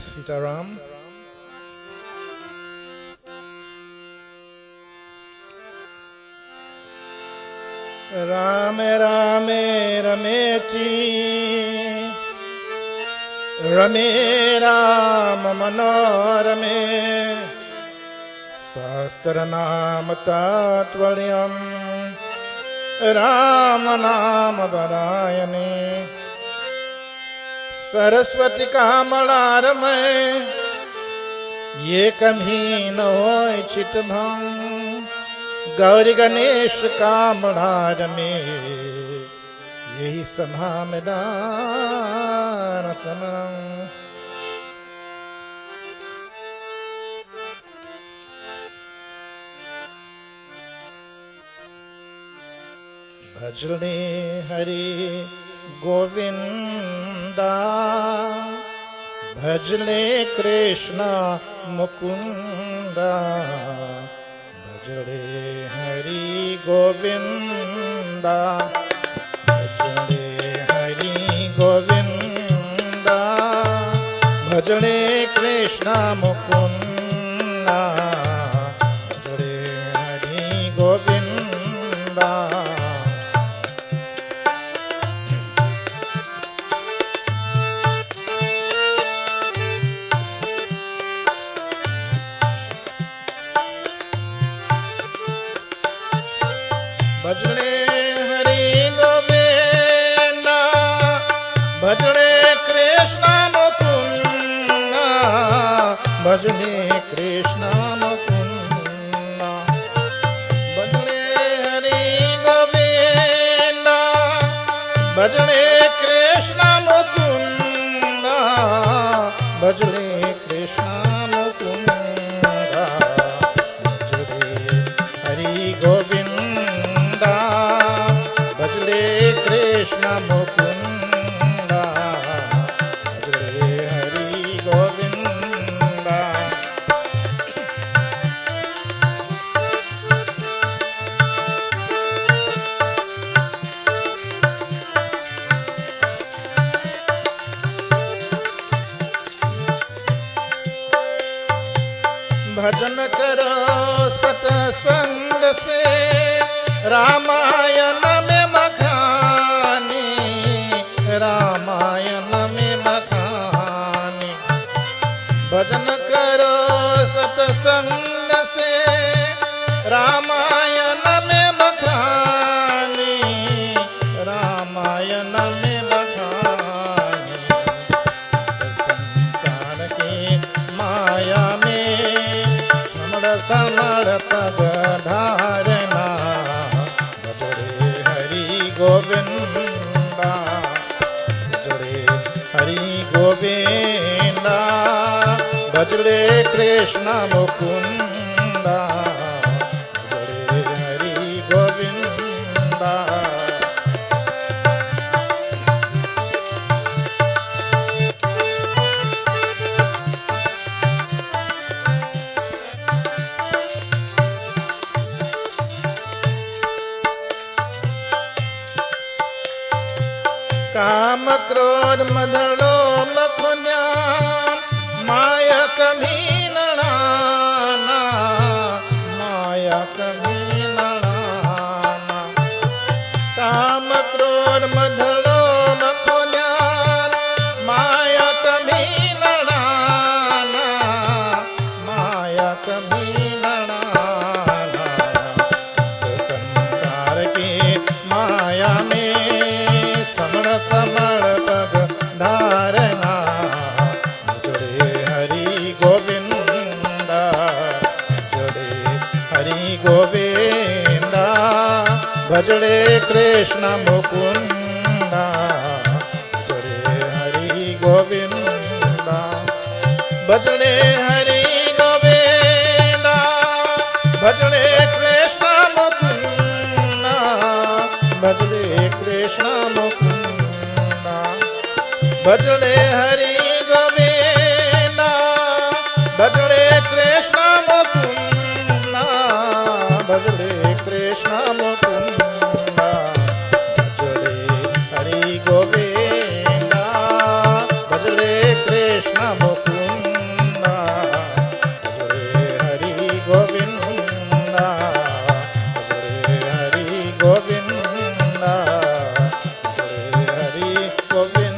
सीताराम। राम रामे रमेची रमे राम मनोरमे सहस्त्र नाम तात्पर्यम् राम नाम वरायणे सरस्वती कामलारमय ये कभी न होय चितभंग गौरी गणेश कामलार में यही सभा में दान सनम। भजने हरि गोविंदा भजले कृष्ण मुकुंदा भजले हरि गोविंदा भजले हरि गोविंदा भजले कृष्ण मुकुंदा भजले हरि गोविंदा। भजने हरि गोविंदा भजने कृष्ण मुकुंदा भजने कृष्ण मुकुंदा भजने हरि गोविंदा भजने कृष्ण मुकुंदा भजने कृष्ण मुकुंदा भजने हरि गोविंदा भजले कृष्ण मुकुंदा भजले हरि गोविंदा। भजन करो सतसंग से रामायण में मखानी रामायण में मखानी भजन करो सतसंग से रामायण में मखानी रामायण में मखानी संसार की माया में समर पद धारणा भजरे हरि गोविंदा भजरे हरि गोविंदा भजरे कृष्ण मुकुंदा भजरे हरि गोविंदा। काम क्रोध मदलो मखुन्या माया कभी नड़ाना माया कभी नड़ाना काम क्रोध मदलो मखुन्या माया कभी नड़ाना माया कभी नड़ाना संसार की माया में समर पद धारणा भजरे हरि गोविंदा भजरे हरि गोविंदा भजरे कृष्ण मुकुंदा गोविंदा भजने हरि गोविंदा भजने कृष्ण मुकुंदा भजने कृष्ण मुकुंदा भजने हरि गोविंदा भजने कृष्ण मुकुंदा भजने कृष्ण मुकुंदा भजने हरि गोविंदा भजने कृष्ण मुकुंदा भजने हरि गोविंदा भजने हरि गोविंदा भजने हरि गोविंदा।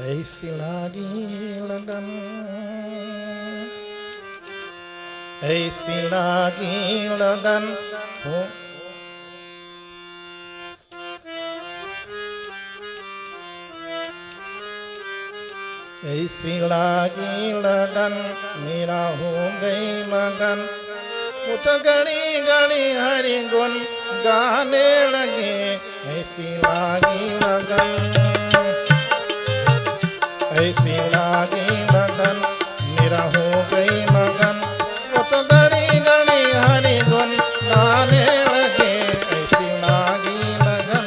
ऐसी लागी लगन ऐसी लागी लगन हो ऐसी लागी लगन मेरा हो गई मगन वो तो गड़ी गड़ी हरि गुण गाने लगे ऐसी लागी लगन ऐसी लागी लगन मेरा हो गई मगन वो तो गड़ी गड़ी हरि गुण गाने लगे ऐसी लागी लगन।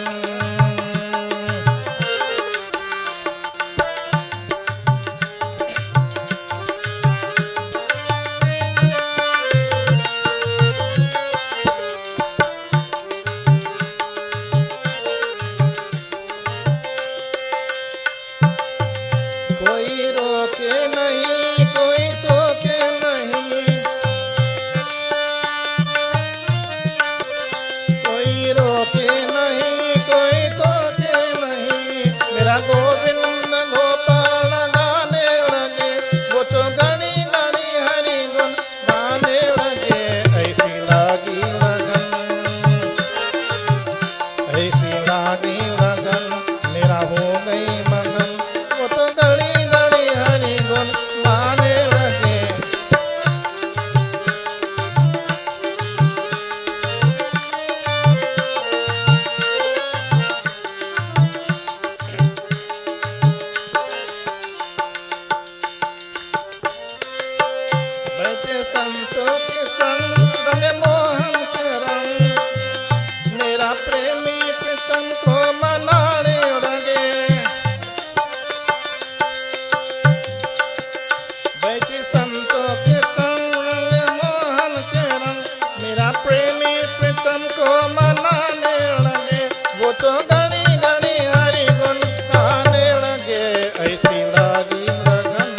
कोई रोके नहीं कोई टोके नहीं कोई रोके नहीं कोई टोके नहीं मेरा गोविंद गोपाल गाने लगे वो तो गणी गणी हरि गुण गाने लगे ऐसी लागी लगन ऐसी लागी लगन मेरा हो गई मगन वो तो गणी गणी हरि गुण गाने लगे। बैठे संतों के संग रंग मोहन के रंग मेरा प्रेमी प्रीतम को मनाने लगे बैठे संतों के संग रंग मोहन के रंग मेरा प्रेमी प्रीतम को मनाने लगे वो तो गणी गणी हरि गुण गाने लगे ऐसी लागी लगन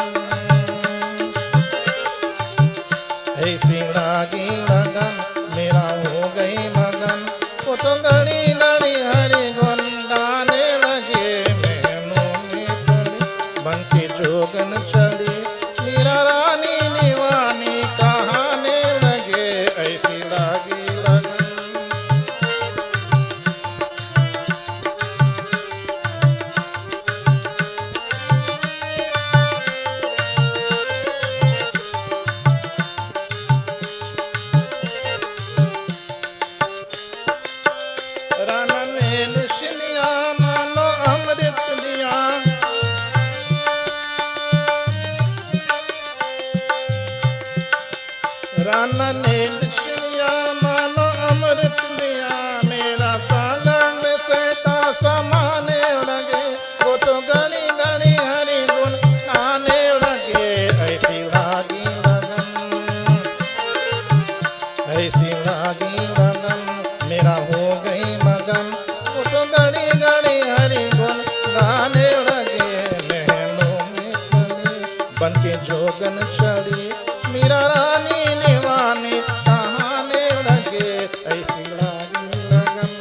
ऐसी लागी लगन मेरा हो गई मगन वो तो गणी गणी हरि गुण गाने लगे मैनों में चली बन के जोगन चली मीरा रानी निवानी कहाने लगे ऐसी लागी लगन। राना ने निशनिया मानो अमृत दिया राना ने निशनिया मानो अमृत दिया मेरा सागर में सहता समाने लगे वो तो गणी गणी हरि गुण गाने लगे ऐसी लागी लगन ऐसी लागी लगन मेरा हो गई मगन वो तो गणी गणी हरि गुण गाने लगे महलों में चली बन के जोगन चली मीरा रानी निवानी कहाने लगे ऐसी लागी लगन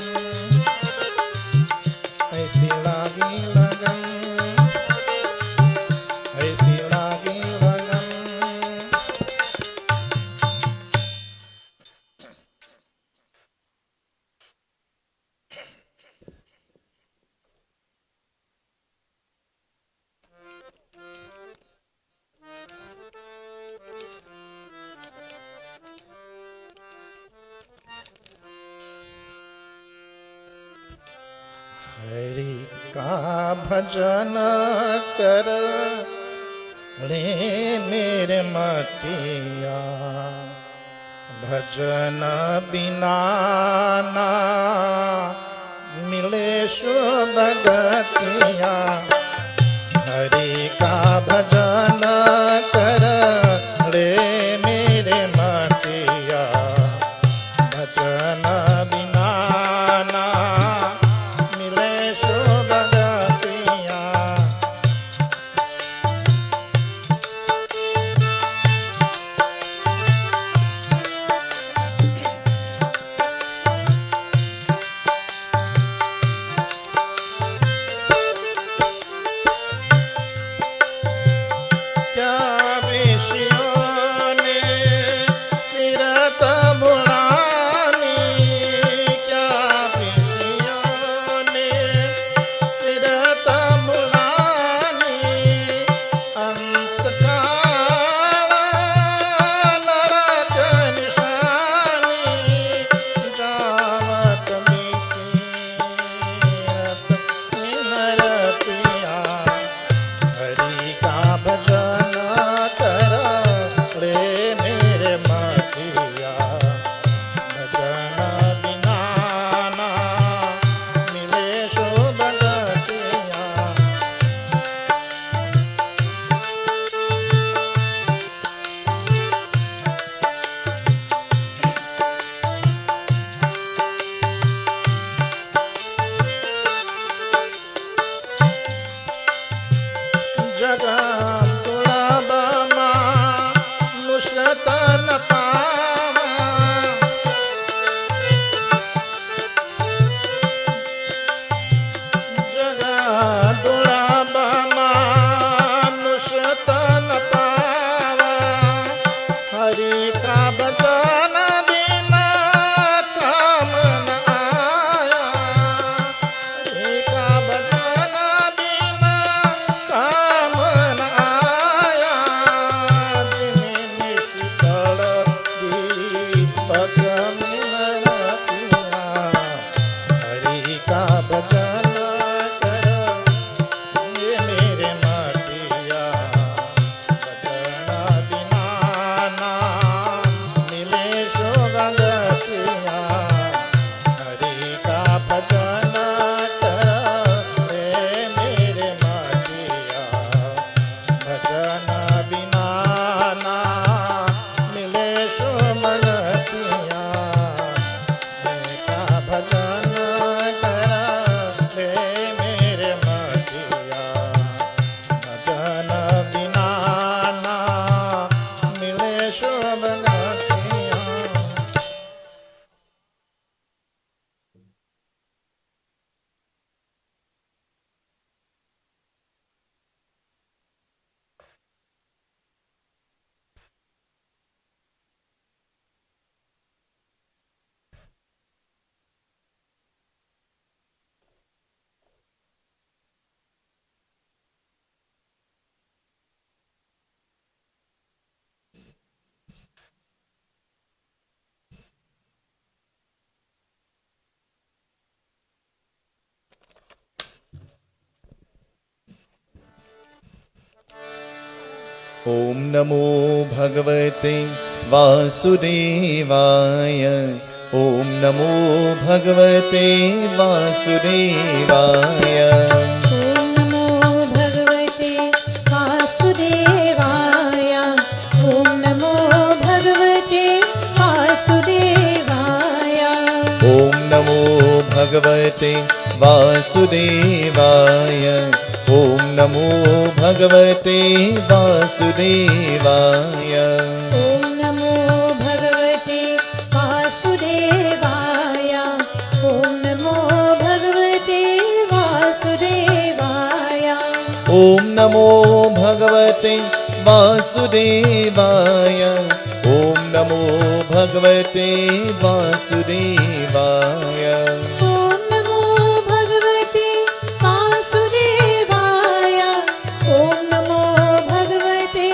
ऐसी लागी लगन ऐसी लागी लगन। हरि का भजन कर ले मेरे मतिया, भजन बिना ना मिले शुभ गतिया। हरि का भजन कर ले मेरे मतिया, भजन बिना ना मिले शुभ गतिया। ॐ नमो भगवते वासुदेवाय। ॐ नमो भगवते वासुदेवाय। ॐ नमो भगवते वासुदेवाय। ॐ नमो भगवते वासुदेवाय। ॐ नमो भगवते वासुदेवाय। ॐ नमो भगवते वासुदेवाय। ॐ नमो भगवते वासुदेवाय। ॐ नमो भगवते वासुदेवाय। ॐ नमो भगवते वासुदेवाय। ॐ नमो भगवते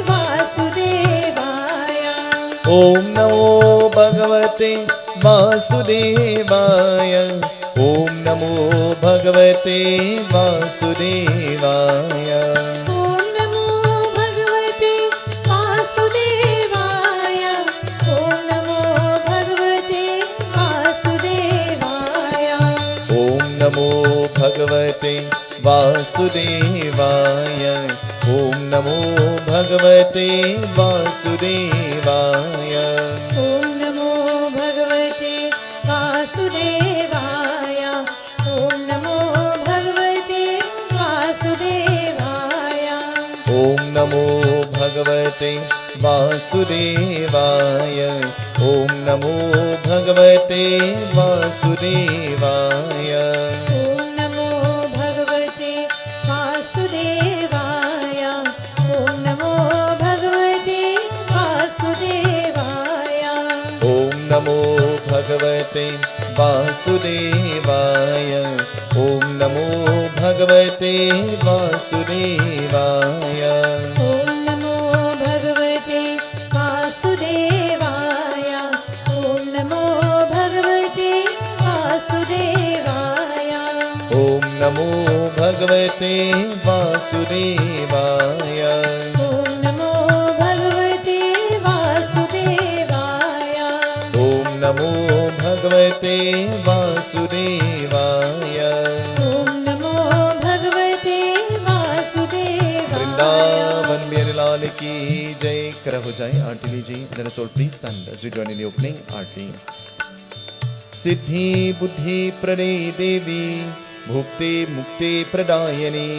वासुदेवाय। ॐ नमो भगवते वासुदेवाय। ओम नमो भगवते वासुदेवाय। ओम नमो भगवते वासुदेवाय। ओम नमो भगवते वासुदेवाय। ओम नमो भगवते वासुदेवाय। ओम नमो भगवते वासुदेवाय। ओम नमो भगवते वासुदेवाय। ओम नमो भगवते वासुदेवाय। ओम नमो भगवते वासुदेवाय। ओम नमो भगवते वासुदेवाय। ओम नमो भगवते वासुदेवाय। ओम नमो भगवते वासुदेवाय। ओम नमो भगवते वासुदेवाय। ओम नमो भगवते वासुदेवाय। ओम नमो भगवते वासुदेवाय। ओम नमो भगवते वासुदेवाय। ओम नमो भगवते वासुदेवाय। ओम नमो भगवते वासुदेवाय। ओम नमो भगवते वासुदेवाय। ओम नमो भगवते वासुदेवाय। वृंदावन मेरे लाल की जय। कर हो जाए आरती लीजिए। Then us all please stand as we join in the opening आरती। सिद्धि बुद्धि प्रदे देवी भुक्ति मुक्ति प्रदायिनी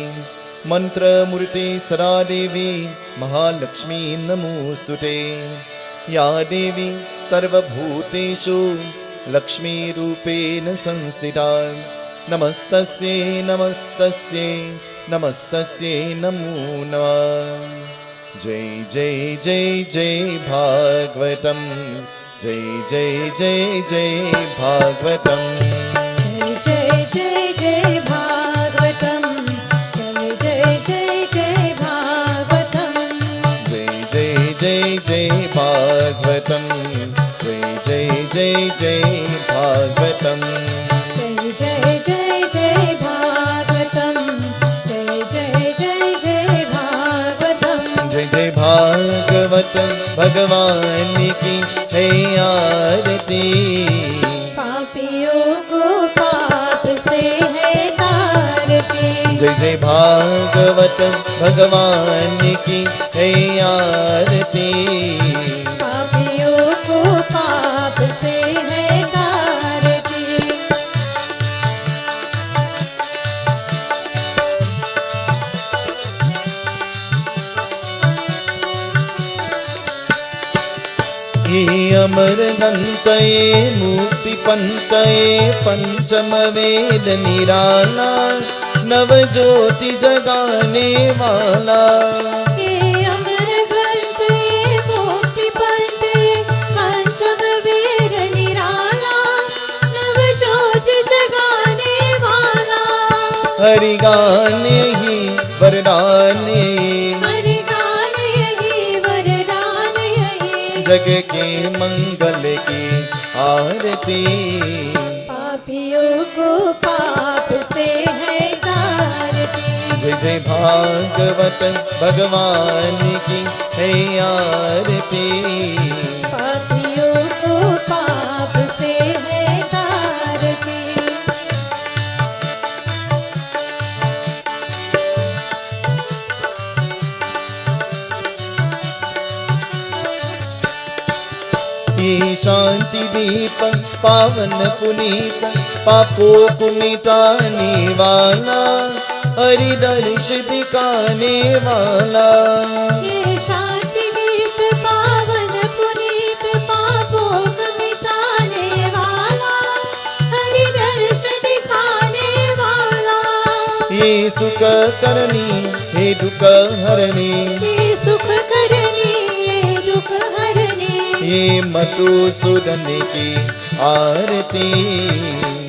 मंत्र मूर्ति सदा देवी महालक्ष्मी नमोस्तुते। या देवी सर्वभूतेषु लक्ष्मी रूपेण संस्थिता। नमस्तस्यै नमस्तस्यै नमस्तस्यै नमो नमः। जय जय जय जय भागवतम। जय जय जय जय भागवतम। जय जय जय भागवतम। जय जय जय जय भागवतम। जय जय जय जय भागवतम। जय जय जय जय भागवतम। जय जय जय जय भागवतम। जय जय जय जय भागवतम। जय जय भागवत भगवान की है आरती। पापियों को पाप से है तारती। जय जय भागवत भगवान की है आरती। पापियों को पाप से है तारती। ये अमर दंतये मुक्ति पंतये पंचम वेद निराला नव ज्योति जगाने वाला। ये अमर ग्रंथ ये मुक्ति पंथ ये पंचम वेद निराला नव ज्योति जगाने वाला। हरि गाने ही वरदाने हरि गान यही वरदान यही। जग के मंगल की आरती। पापियों को पाप से है तारती। जय जय भागवत भगवान की है आरती। पापियों को पाप से है तारती। ये शांति दीप पावन पुनीत पापों को मिटाने वाला हरि दर्श दिखाने वाला। ये शांति दीप पावन पुनीत पापों को मिटाने वाला हरि दर्श दिखाने वाला। ये सुख करनी हे दुख हरनी। ये सुख करनी ये दुख हरनी। ये मधुसूदन की आरती।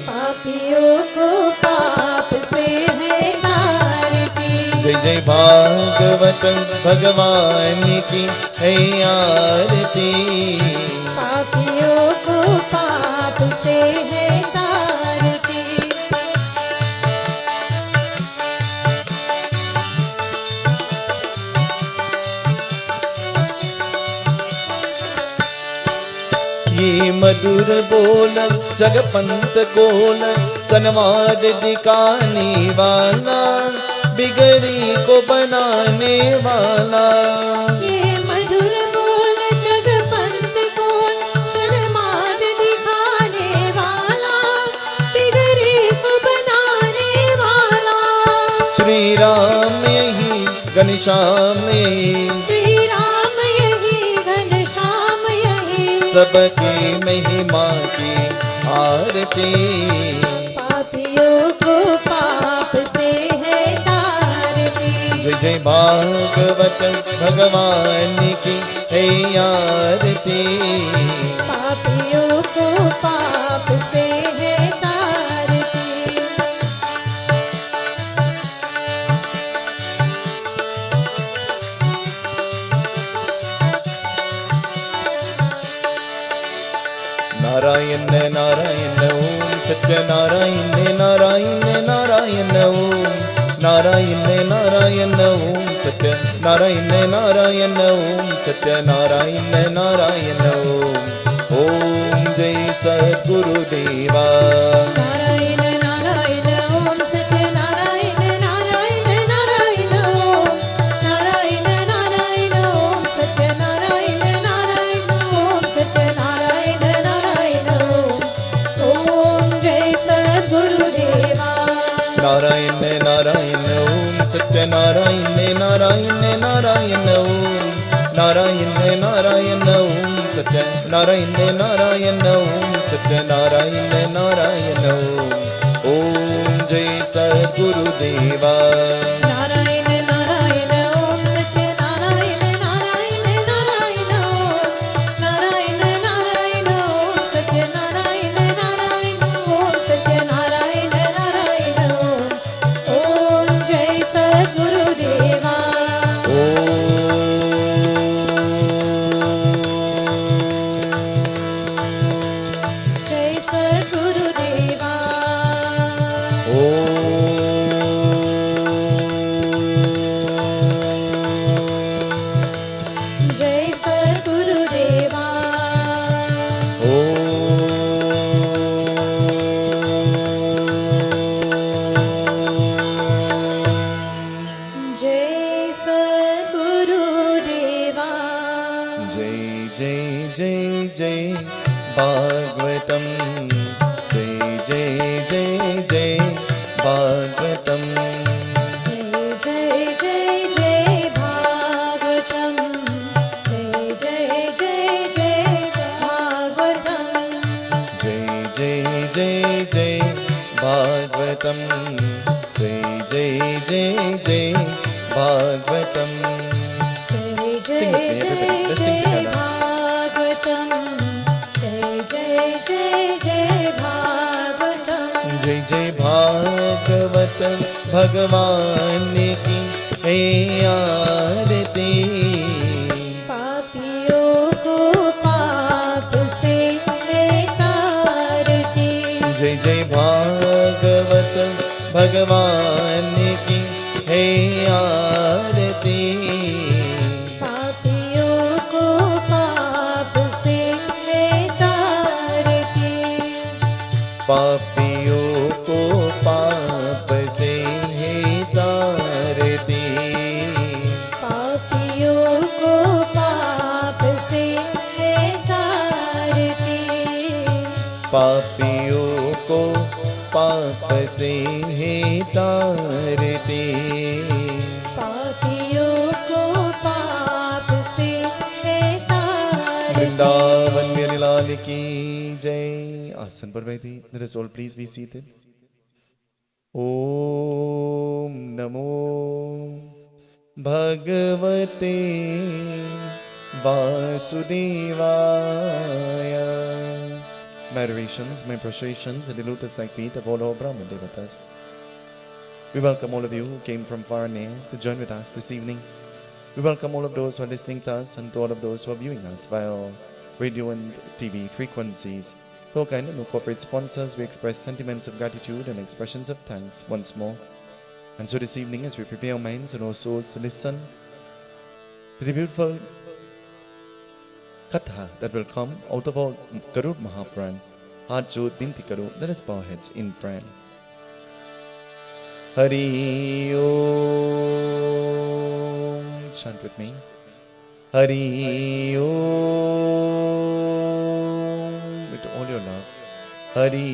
पापियों को पाप से है तारती। जय जय भागवत भगवान की है आरती। पापियों को पाप से है तारती। ये मधुर बोल जगपंत गोल संवाद दिखाने वाला बिगड़ी को बनाने वाला ये मधुर बोल जगपंत बोल सन्माद दिखाने वाला बिगड़ी को बनाने वाला श्री राम यही घनश्याम यही श्री राम यही घनश्याम यही सबकी महिमा की आरती पापियों को पाप से है तारती जय जय भागवत भगवान की है आरती पापियों को पाप से है तारती नारायण नारायण ओम सत्यनारायण नारायण नारायण ओम नारायण नारायण ओम सत्यनारायण नारायण ओम सत्यनारायण नारायण ओम जय सद्गुरुदेवा नारायण नारायण ओम सत्यनारायण नारायण नारायण ओम नारायण नारायण ओम सत्यनारायण नारायण ओम सत्यनारायण नारायण ओम जय सद्गुरुदेवा नारायण नारायण ओम सत्यनारायण नारायण नारायण ओम नारायण नारायण ओम सत्यनारायण नारायण ओम सत्यनारायण नारायण ओम जय सद्गुरुदेवा नारायण नारायण ओम सत्यनारायण नारायण नारायण ओम नारायण नारायण ओम सत्यनारायण नारायण ओम सत्यनारायण नारायण ओम जय सद्गुरुदेवा जय सद्गुरुदेवा जय सद्गुरुदेवा जय सद्गुरुदेवा जय जय जय जय भागवतम जय जय जय जय भागवतम जय जय जय जय भागवतम जय जय जय जय भागवतम जय जय जय जय भागवतम जय जय जय जय भागवतम जय Sing with me, जय everybody. Let's sing जय together. भागवतम जय जय जय जय भागवतम जय जय भागवत भगवान की है आरती पापियों को पाप से है तारती जय जय भागवत भगवान की है आरती पापियों को पाप से है तारती पापियों को पाप से है तारती पापियों को पाप से है तारती पापियों को पाप से है तारती पापियों को पाप से है तारती वृंदावन मेरे लाल की जय आसन पर बैठी let us all please be seated ओम नमो भगवते वासुदेवाय My adorations, my prostrations at the lotus-like feet of all our Brahman Devatas. We welcome all of you who came from far and near to join with us this evening. We welcome all of those who are listening to us and to all of those who are viewing us via radio and TV frequencies. To all kind and no corporate sponsors, we express sentiments of gratitude and expressions of thanks once more. And so this evening, as we prepare our minds and our souls to listen to the beautiful katha that will come out of our Garud Mahapuran. Haath jod binti karo. Let us bow our heads in prayer. Hari Om. Chant with me. Hari Om. With all your love. Hari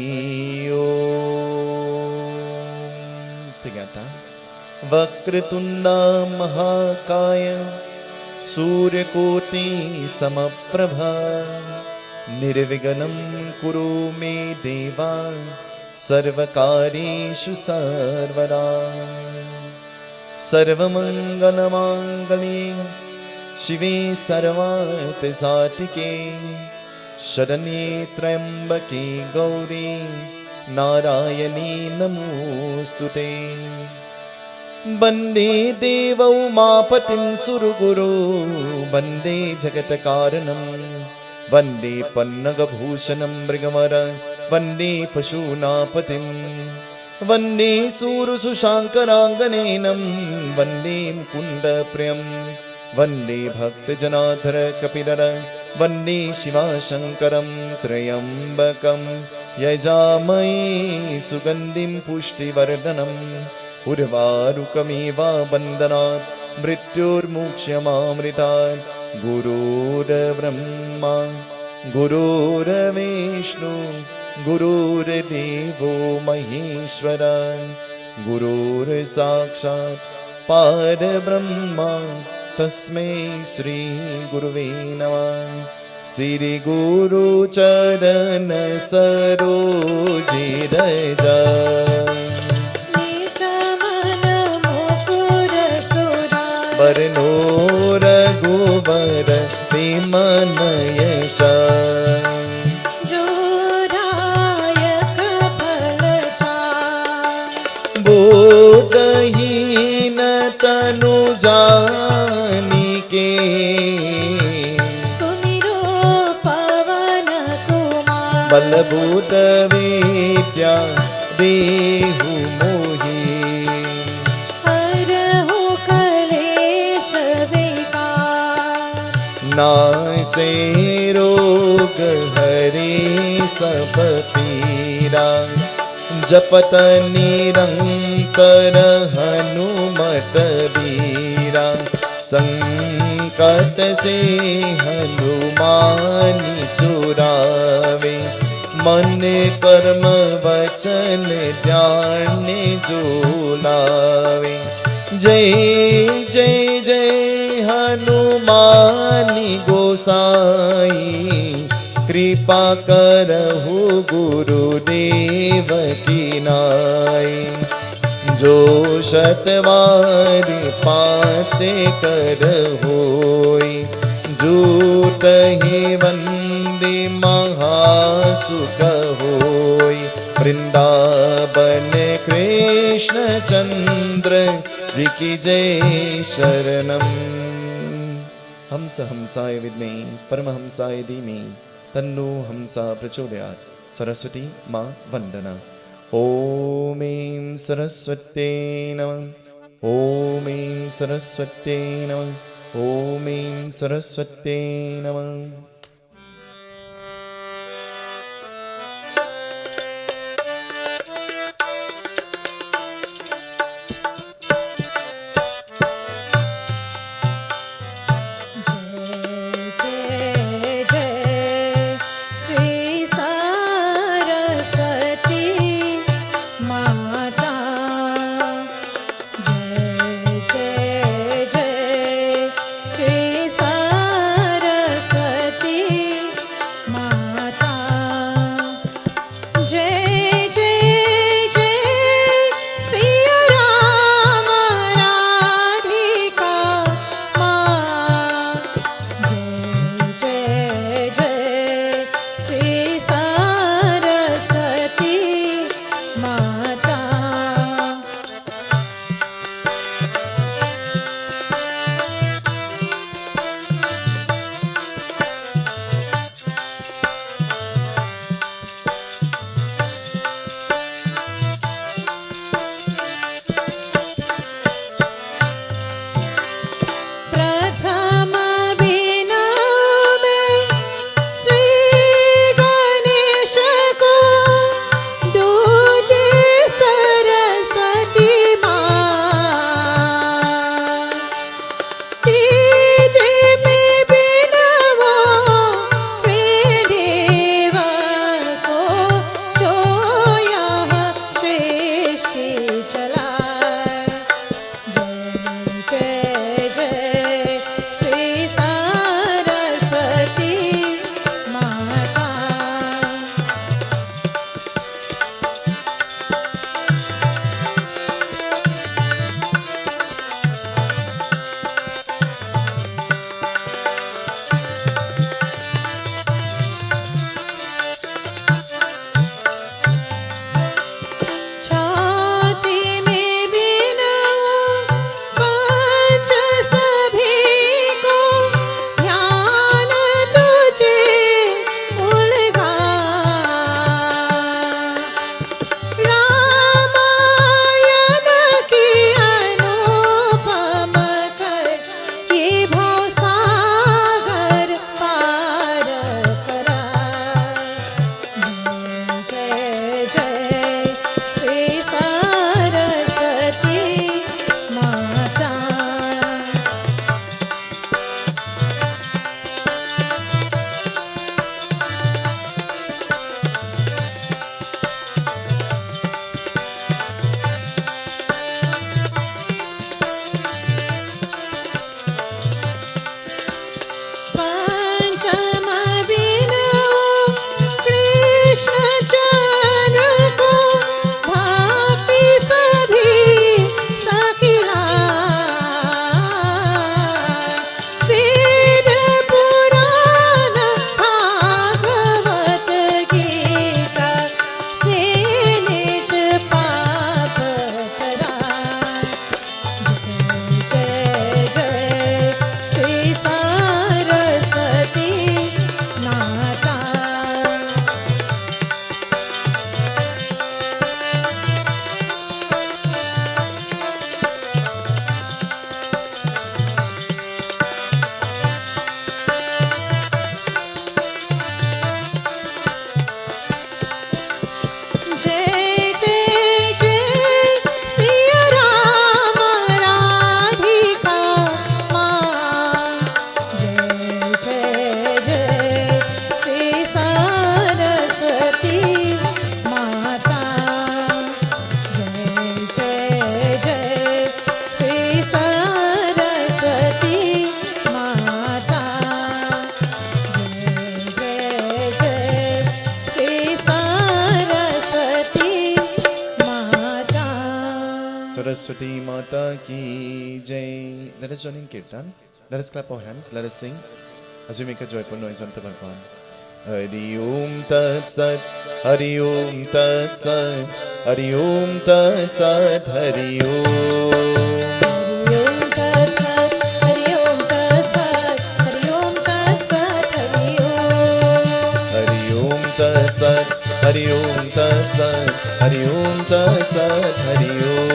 Om. Together. Vakratunda Mahakaya Suryakoti Samaprabha Nirviganam Kuru Me Deva Sarvakareshu Sarvada Sarvamangalamangali Shive Sarvate Satike Sharanye Trambake Gauri Narayani Namostute Bande Deva Umapatim Suruguru Bande Jagatakaranam Bande Pannagabhushanam Brigamara Bande Pashunapatim Bande Surusu Shankaranganenam Bande Mukunda Priyam Bande Bhakta Janadhara Kapidara Bande Shiva Shankaram Trayambakam Yajamai Sugandim Pushti Vardhanam Urvarukamiva Bandhanat Mrityurmukshyamamritat Gurur Brahma Gurur Vishnu Gurur Devo Maheshwara Gurur Sakshat Pada Brahma Tasmai Sri Guruve Namah Sri Guru Charana Saroji Raja Varno Raghuvar Vimanayasha Jodayak Phalata Bodhahina Tanu Janike Sumiro Pavana Kumar Balabhuta Vidya Dehu Mohi नासे रोग हरे सब पीरा जपत निरंतर हनुमत बीरा संकट से हनुमान छुड़ावे मन कर्म वचन ध्यान जो लावे जय जय जय हनुमानी गोसाई कृपा करहु गुरुदेव की नाई जो शतवारी पाते कर होई जूट ही वंदे महासुख होई वृंदावन कृष्ण चंद्र जी की जय शरणम हंस हंसाय विद्मे परमहंसाय धीमे तन्नो हंसा प्रचोदयात् सरस्वती मां वंदना ओम ऐं सरस्वत्यै नमः ओम ऐं सरस्वत्यै नमः ओम ऐं सरस्वत्यै नमः Saraswati Saraswati Mata ki jai. Let us join in Kirtan. Let us clap our hands. Let us sing as we make a joyful noise unto Bhagwan. Hari Om Tat Sat, Hari Om Tat Sat, Hari Om Tat Sat, Hari Om. Hari Om Tat Sat, Hari Om Tat Sat, Hari Om. Hari Om Tat Sat, Hari Om Tat Sat, Hari Om Tat Sat, Hari Om.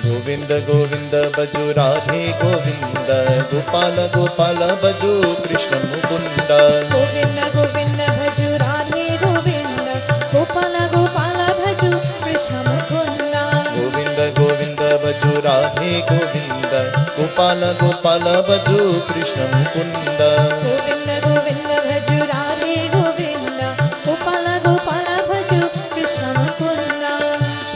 Govinda Govinda Baju Radhe Govinda, Gopala Gopala Baju Krishna Mukunda. Govinda Govinda Bhaju Radhe Govinda, Gopala Gopala Bhaju Krishna Mukunda. Govinda Govinda Baju Radhe Govinda, Gopala Gopala Baju Krishna Mukunda. Govinda Govinda Bhaju Radhe Govinda, Gopala Gopala Bhaju Krishna Mukunda.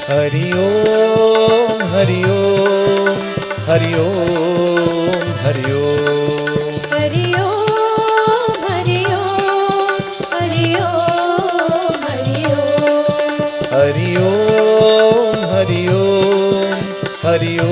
Hari Om, Hari Om, Hari Om, Hari Om. Hari Om, Hari Om, Hari Om, Hari Om. Hari Om, Hari Om, Hari Om,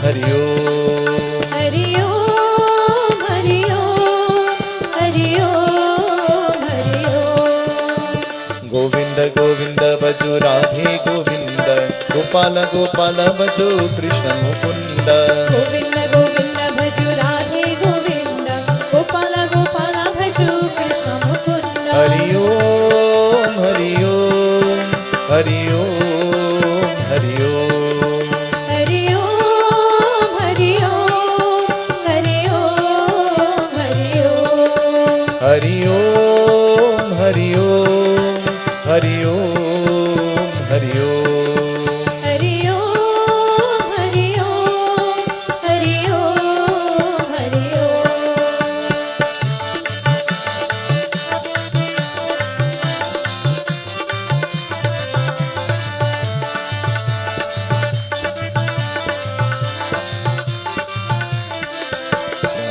Hari Om. Hari Om, Hari Om, Hari Om, Hari Om. Govinda Govinda Baju Radhe Govinda, Gopala Gopala Baju Krishna Mukunda. Govinda Govinda Bhaju Radhe Govinda, Gopala Gopala Bhaju Krishna Mukunda. Hari Om, Hari Om, Hari Om, Hari Om. Hari Om, Hari Om, Hari Om, Hari Om. Hari Om, Hari Om, Hari Om, Hari Om. Hari Om, Hari Om, Hari Om, Hari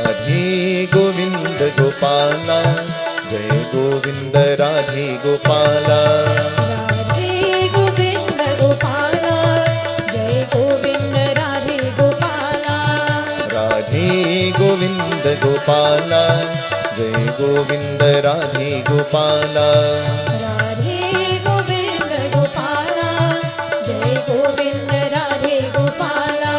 Radhe Govinda Gopala, Jai Govinda Radhe Gopala. Radhe Govinda Gopala, Jai Govinda Radhe Gopala. Radhe Govinda Gopala, Jai Govinda Radhe Gopala. Radhe Govinda Gopala, Jai Govinda Radhe Gopala.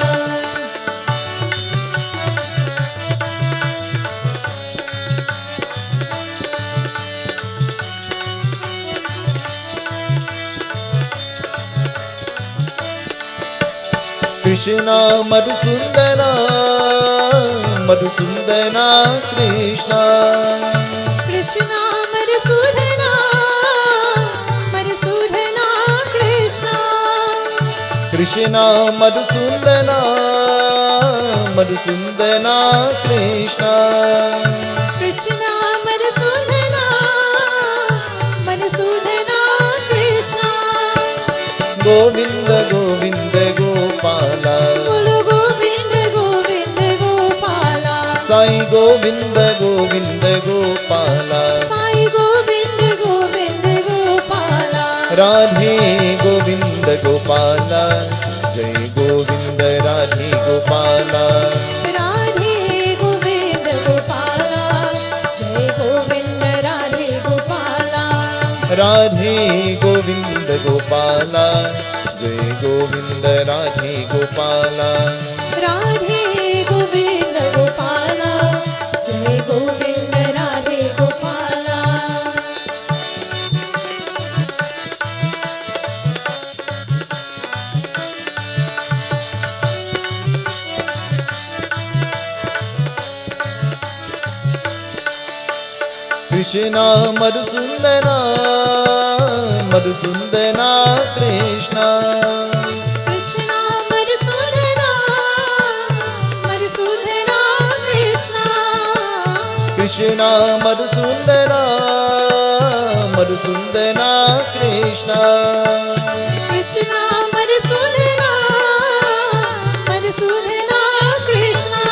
Krishna Madhusundana, Madhusundana Krishna. Krishna Madhusudana, Madhusudana Krishna. Krishna Madhusundana, Madhusundana Krishna. Krishna Madhusudana, Madhusudana Krishna. Govinda Govinda Gopala, Bolo Govinda Govinda Gopala. Sai Govinda Govinda Gopala. Sai Govinda Govinda Gopala. Radhe Govinda Gopala, Jai Govinda Radhe Gopala. Radhe Govinda Gopala, Jai Govinda Radhe Gopala. Radhe Govinda Gopala, Jai Govinda Radhe Gopala. Radhe Govinda Gopala, Jai Govinda Radhe Gopala. Krishna Madhusundana, Madhusundana Krishna. Krishna Madhusudana, Madhusudana Krishna. Krishna Madhusundana, सुंदना Krishna Krishna Madhusudana Madhusudana Krishna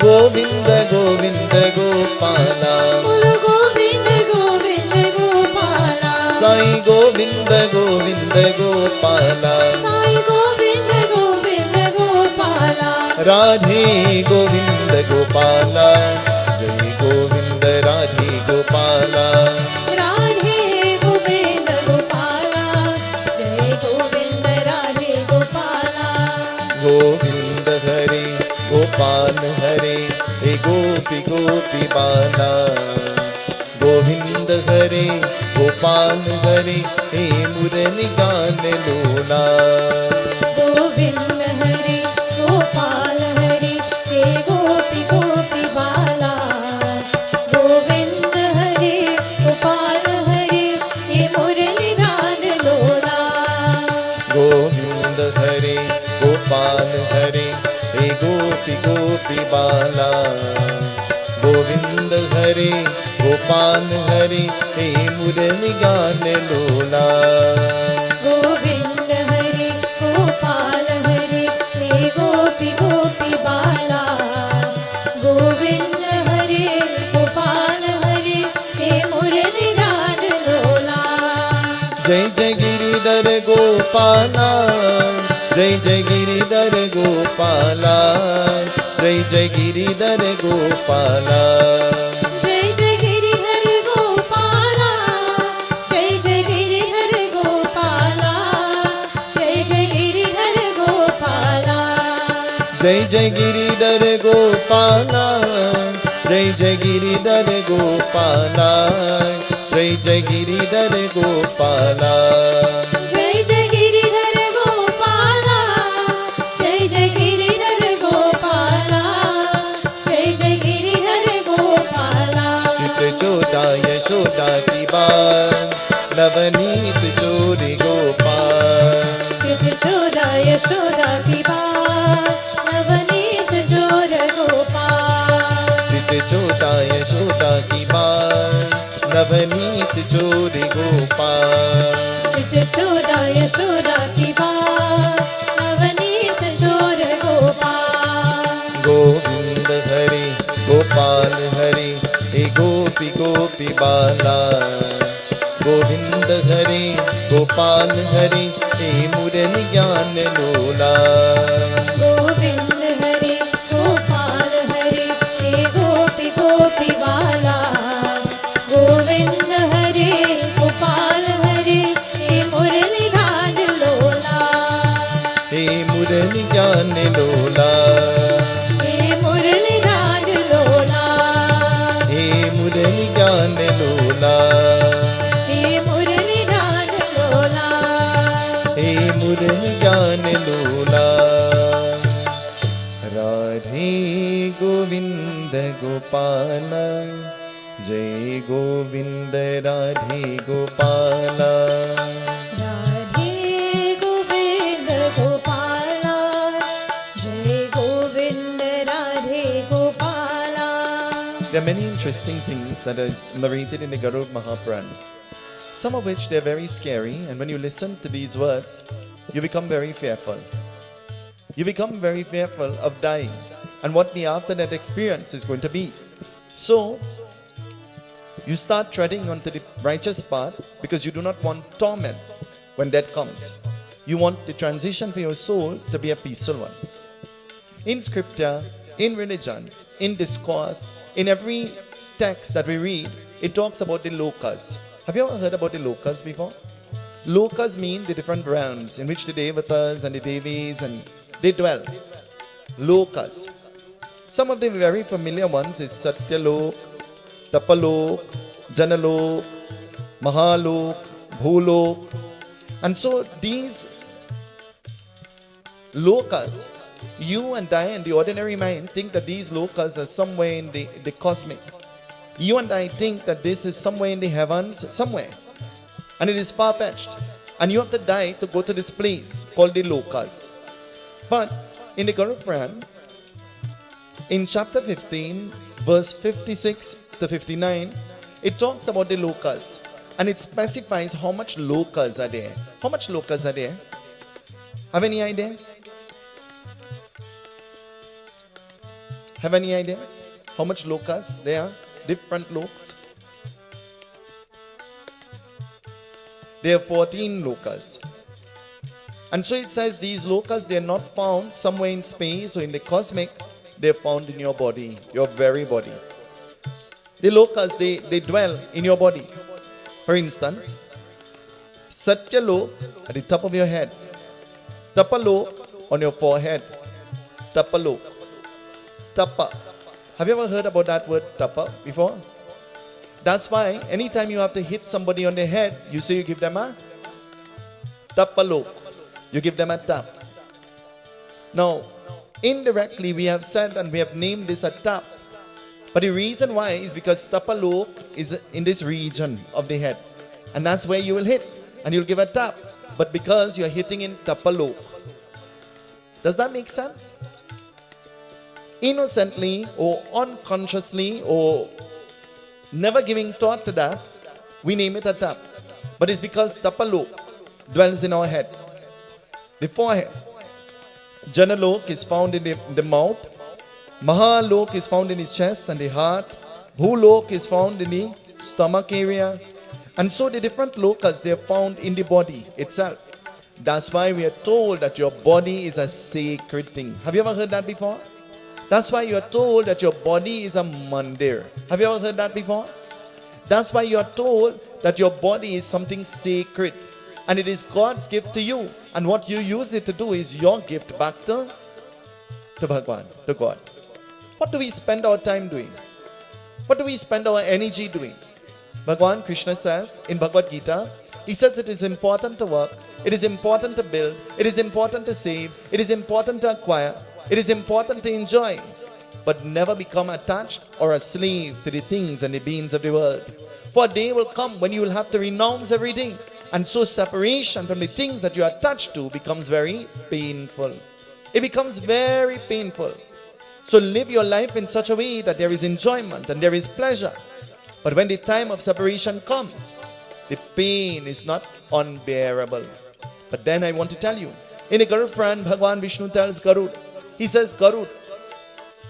Govind Govind Gopala बोलो गोविंद गोविंद गोपाला साई गोविंद गोविंद गोपाला साई गोविंद गोविंद गोपाला राधे गोविंद गोपाला जय गोविंद राधे गोपाला राधे गोविंद गोपाला जय गोविंद राधे गोपाला गोविंद हरे गोपाल हरे हे गोपी गोपी बाला गोविंद हरे गोपाल हरे हे मुरली गान लोला गोविंद हरे गोपाल हरे हे गोपी गोपी बाला गोविंद हरे गोपाल हरे हे मुरली गान लोला गोविंद हरे गोपाल हरे हे गोपी गोपी बाला गोविंद हरे गोपाल हरे हे मुरली गान लोला गोविंद हरे गोपाल हरे हे गोपी गोपी बाला गोविंद हरे गोपाल हरे हे मुरली गान लोला जय जय गिरिधर गोपाला जय जय गिरिधर गोपाला जय जय गिरिधर गोपाला जय जय गिरिधर गोपाला जय जय गिरिधर गोपाला जय जय गिरिधर गोपाला जय जय गिरिधर गोपाला जय जय गिरिधर गोपाला जय जय गिरिधर गोपाला जय जय गिरिधर गोपाला जय जय गिरिधर गोपाला जय जय गिरिधर गोपाला चित चोदा यशोदा की बात नवनीत चोरी गोपाल चित चोरा यशोदा की बात नवनीत जोर गोपाल चित चोदा यशोदा की बात नवनीत चोरी गोपाल चित चोरा यशोदा की बात नवनीत जोर गोपाल गोविंद हरे गोपाल हरे हे गोपी गोपी बाला गोविंद हरे गोपाल हरे हे मुरली ज्ञान लोला गोविंद हरे गोपाल हरे हे गोपी गोपी बाला गोविंद हरे गोपाल हरे हे मुरली गान लोला हे मुरली ज्ञान लोला हे मुरली गान लोला हे मुरली ज्ञान लोला हे मुरली गान लोला हे मुरली ज्ञान लोला राधे गोविंद गोपाल जय गोविंद राधे गोपाला राधे गोविंद गोपाला जय Govind Radhe Gopala There are many interesting things that is narrated in the Garud Mahapuran, some of which they are very scary, and when you listen to these words, you become very fearful. You become very fearful of dying and what the after-death experience is going to be. So, you start treading onto the righteous path because you do not want torment when death comes. You want the transition for your soul to be a peaceful one. In scripture, in religion, in discourse, in every text that we read, it talks about the lokas. Have you ever heard about the lokas before? Lokas mean the different realms in which the devatas and the devis and they dwell. Lokas. Some of the very familiar ones is Satyalok, Tapalok, Janalok, Mahalok, Bhulok. And so these lokas, you and I and the ordinary mind think that these lokas are somewhere in the cosmic. You and I think that this is somewhere in the heavens, somewhere. And it is far-fetched. And you have to die to go to this place called the lokas. But in the Garud Puran, in chapter 15, verse 56 to 59, it talks about the lokas. And it specifies how much lokas are there. How much lokas are there? Have any idea? Have any idea how much lokas there are? Different lokas. There are 14 lokas. And so it says these lokas, they are not found somewhere in space or in the cosmic. They are found in your body, your very body. The lokas, they dwell in your body. For instance, Satyalok at the top of your head. Tapalok on your forehead. Tapalok. Tapa. Have you ever heard about that word tapa before? That's why anytime you have to hit somebody on the head, you say you give them a tapalok. You give them a tap. Now, indirectly we have said and we have named this a tap. But the reason why is because tapalok is in this region of the head. And that's where you will hit. And you'll give a tap. But because you're hitting in tapalok. Does that make sense? Innocently or unconsciously or never giving thought to that, we name it a tap. But it's because tapalok dwells in our head. The forehead. Janalok is found in the mouth. Mahalok is found in the chest and the heart. Bhulok is found in the stomach area. And so the different lokas, they are found in the body itself. That's why we are told that your body is a sacred thing. Have you ever heard that before? That's why you are told that your body is a mandir. Have you ever heard that before? That's why you are told that your body is something sacred. And it is God's gift to you. And what you use it to do is your gift back to Bhagwan, to God. What do we spend our time doing? What do we spend our energy doing? Bhagwan Krishna says in Bhagavad Gita, he says it is important to work, it is important to build, it is important to save, it is important to acquire, it is important to enjoy, but never become attached or a slave to the things and the beings of the world. For a day will come when you will have to renounce everything, and so separation from the things that you are attached to becomes very painful. It becomes very painful. So live your life in such a way that there is enjoyment and there is pleasure. But when the time of separation comes, the pain is not unbearable. But then I want to tell you, in the Garud Puran, Bhagwan Vishnu tells Garud, he says, Garud,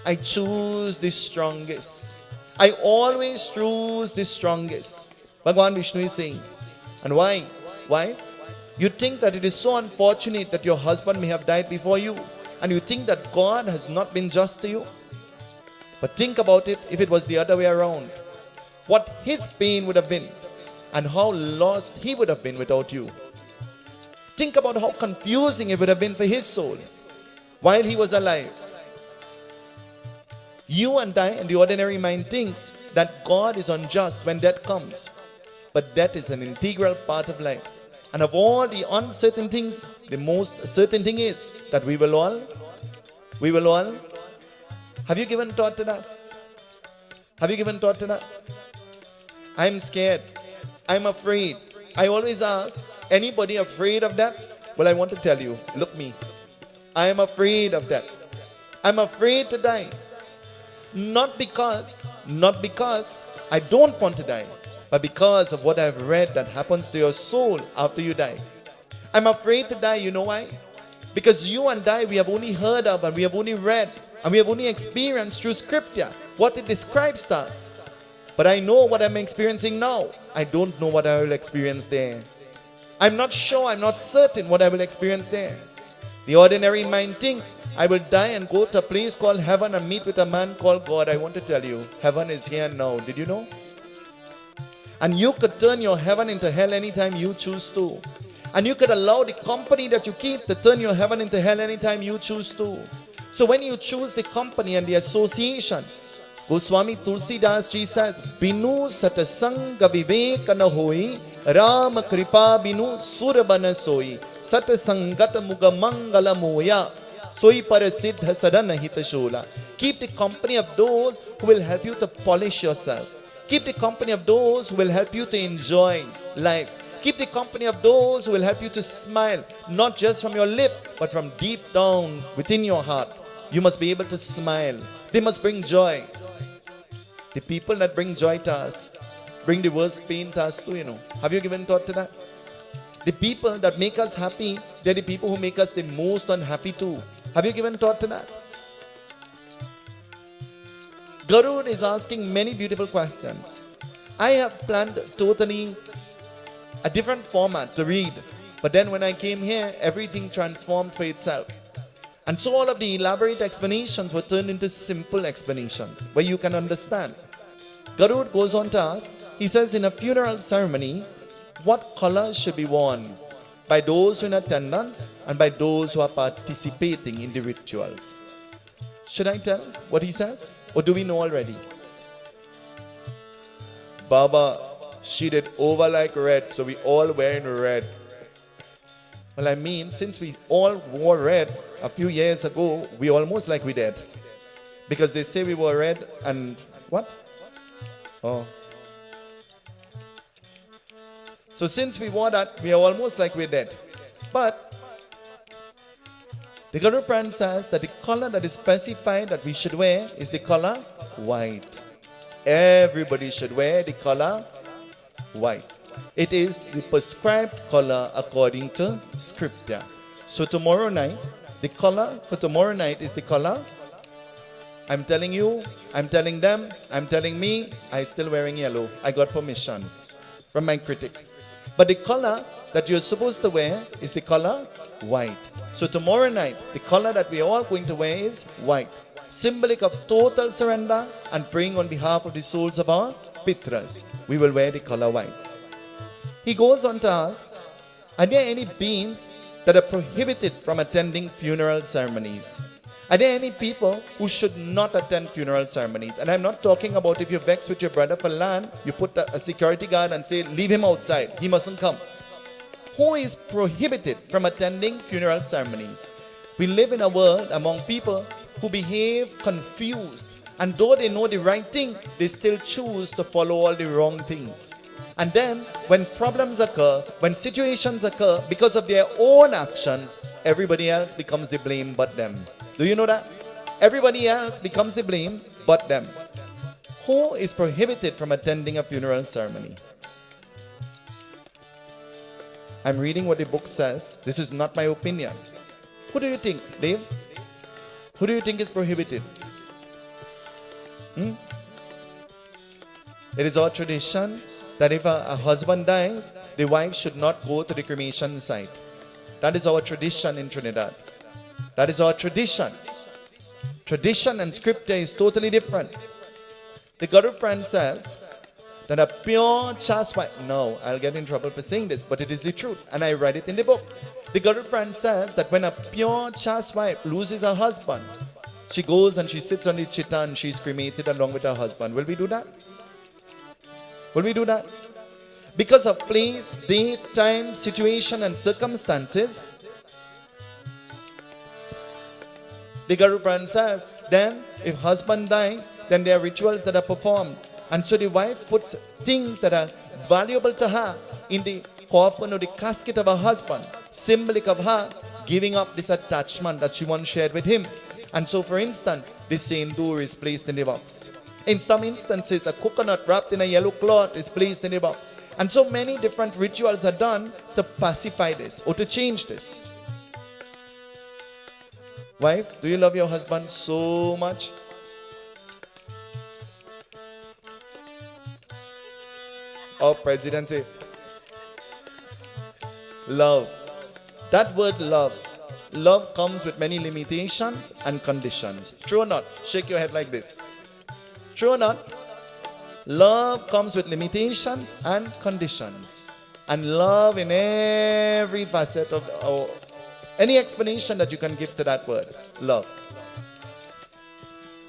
I choose the strongest. I always choose the strongest. Bhagwan Vishnu is saying. And why? Why? You think that it is so unfortunate that your husband may have died before you, and you think that God has not been just to you? But think about it if it was the other way around. What his pain would have been, and how lost he would have been without you. Think about how confusing it would have been for his soul while he was alive. You and I and the ordinary mind thinks that God is unjust when death comes. But death is an integral part of life. And of all the uncertain things, the most certain thing is that we will all, have you given thought to that? Have you given thought to that? I'm scared. I'm afraid. I always ask, anybody afraid of that? Well, I want to tell you, look me. I am afraid of that. I'm afraid to die. Not because I don't want to die, but because of what I've read that happens to your soul after you die. I'm afraid to die, you know why? Because you and I, we have only heard of and we have only read and we have only experienced through scripture what it describes to us. But I know what I'm experiencing now. I don't know what I will experience there. I'm not sure, I'm not certain what I will experience there. The ordinary mind thinks, I will die and go to a place called heaven and meet with a man called God. I want to tell you, heaven is here now. Did you know? And you could turn your heaven into hell anytime you choose to. And you could allow the company that you keep to turn your heaven into hell anytime you choose to. So when you choose the company and the association, Goswami Tulsidas ji says, Binu satasanga viveka na hoi, Ram kripa binu surabana soi, satasangat muga mangala moya, soi parasiddha sadana hitashola. Keep the company of those who will help you to polish yourself. Keep the company of those who will help you to enjoy life. Keep the company of those who will help you to smile, not just from your lip, but from deep down within your heart. You must be able to smile. They must bring joy. The people that bring joy to us bring the worst pain to us too, Have you given thought to that? The people that make us happy, they're the people who make us the most unhappy too. Have you given thought to that? Garud is asking many beautiful questions. I have planned totally a different format to read. But then when I came here, everything transformed for itself. And so all of the elaborate explanations were turned into simple explanations where you can understand. Garud goes on to ask, he says, in a funeral ceremony, what color should be worn by those who are in attendance and by those who are participating in the rituals? Should I tell what he says? Or do we know already? Baba, she did over like red, so we all wearing red. Well, I mean, since we all wore red a few years ago, we almost like we did. Because they say we wore red and what? Oh. So since we wore that, we are almost like we're dead. But the Garud Puran says that the color that is specified that we should wear is the color white. Everybody should wear the color white. It is the prescribed color according to scripture. So tomorrow night, the color for tomorrow night is the color. I'm telling you, I'm telling them, I'm telling me, I'm still wearing yellow. I got permission from my critic. But the color that you're supposed to wear is the color white. So tomorrow night, the color that we are all going to wear is white. Symbolic of total surrender and praying on behalf of the souls of our Pitras. We will wear the color white. He goes on to ask, are there any beings that are prohibited from attending funeral ceremonies? Are there any people who should not attend funeral ceremonies? And I'm not talking about if you're vexed with your brother for land, you put a security guard and say, leave him outside, he mustn't come. Who is prohibited from attending funeral ceremonies? We live in a world among people who behave confused. And though they know the right thing, they still choose to follow all the wrong things. And then, when problems occur, when situations occur, because of their own actions, everybody else becomes the blame but them. Do you know that? Everybody else becomes the blame but them. Who is prohibited from attending a funeral ceremony? I'm reading what the book says. This is not my opinion. Who do you think, Dave? Who do you think is prohibited? It is our tradition that if a husband dies, the wife should not go to the cremation site. That is our tradition in Trinidad. That is our tradition. Tradition and scripture is totally different. The Garud Puran says that a pure chaste wife, no, I'll get in trouble for saying this, but it is the truth, and I read it in the book. The Garud Puran says that when a pure chaste wife loses her husband, she goes and she sits on the chitta and she's cremated along with her husband. Will we do that? Will we do that? Because of place, date, time, situation and circumstances, the Garud Puran says, then if husband dies, then there are rituals that are performed. And so the wife puts things that are valuable to her in the coffin or the casket of her husband, symbolic of her giving up this attachment that she once shared with him. And so, for instance, the sindoor is placed in the box. In some instances, a coconut wrapped in a yellow cloth is placed in the box. And so many different rituals are done to pacify this or to change this. Wife, do you love your husband so much? Our president say, love. That word love. Love comes with many limitations and conditions. True or not? Shake your head like this. True or not? Love comes with limitations and conditions. And love in every facet of any explanation that you can give to that word. Love.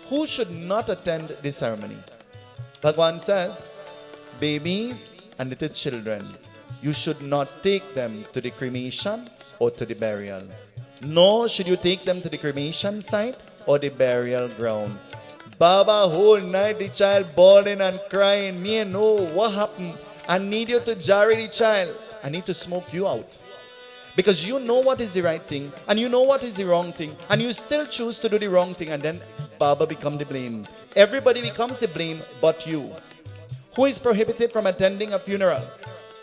Who should not attend this ceremony? Bhagwan says, babies and little children, you should not take them to the cremation or to the burial. Nor should you take them to the cremation site or the burial ground. Baba, whole night the child bawling and crying. Me and know what happened. I need you to jarry the child. I need to smoke you out. Because you know what is the right thing and you know what is the wrong thing. And you still choose to do the wrong thing. And then Baba becomes the blame. Everybody becomes the blame but you. Who is prohibited from attending a funeral?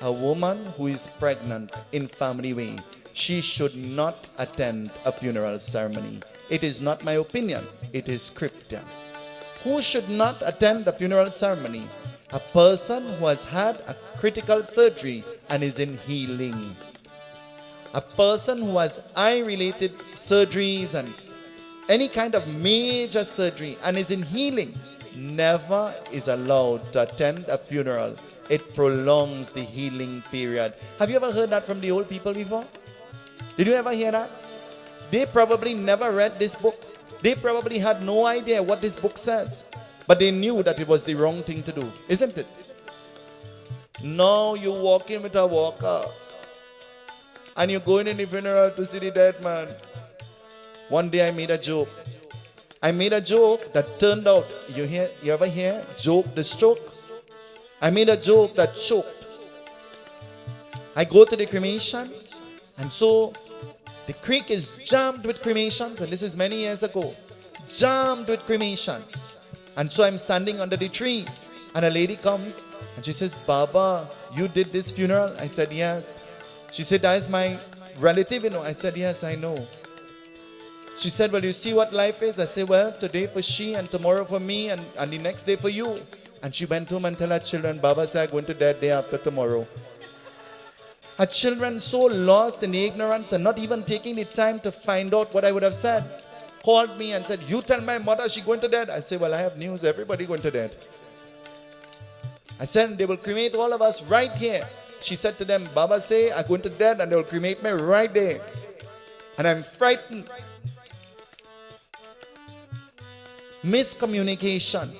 A woman who is pregnant in family way. She should not attend a funeral ceremony. It is not my opinion. It is scripture. Who should not attend the funeral ceremony? A person who has had a critical surgery and is in healing. A person who has eye-related surgeries and any kind of major surgery and is in healing never is allowed to attend a funeral. It prolongs the healing period. Have you ever heard that from the old people before? Did you ever hear that? They probably never read this book. They probably had no idea what this book says. But they knew that it was the wrong thing to do, isn't it? Now you walk in with a walker and you're going in the funeral to see the dead man. One day I made a joke. I made a joke that turned out, you ever hear? Joke the stroke? I made a joke that choked. I go to the cremation, and so the creek is jammed with cremations, and this is many years ago. Jammed with cremation. And so I'm standing under the tree, and a lady comes, and she says, Baba, you did this funeral? I said, yes. She said, that is my relative, you know. I said, yes, I know. She said, well, you see what life is? I said, well, today for she and tomorrow for me and the next day for you. And she went home and told her children, Baba said, I'm going to dead day after tomorrow. Her children so lost in ignorance and not even taking the time to find out what I would have said, called me and said, you tell my mother she's going to dead. I said, well, I have news. Everybody going to dead. I said, they will cremate all of us right here. She said to them, Baba say, I'm going to dead and they will cremate me right there. And I'm frightened. Miscommunication.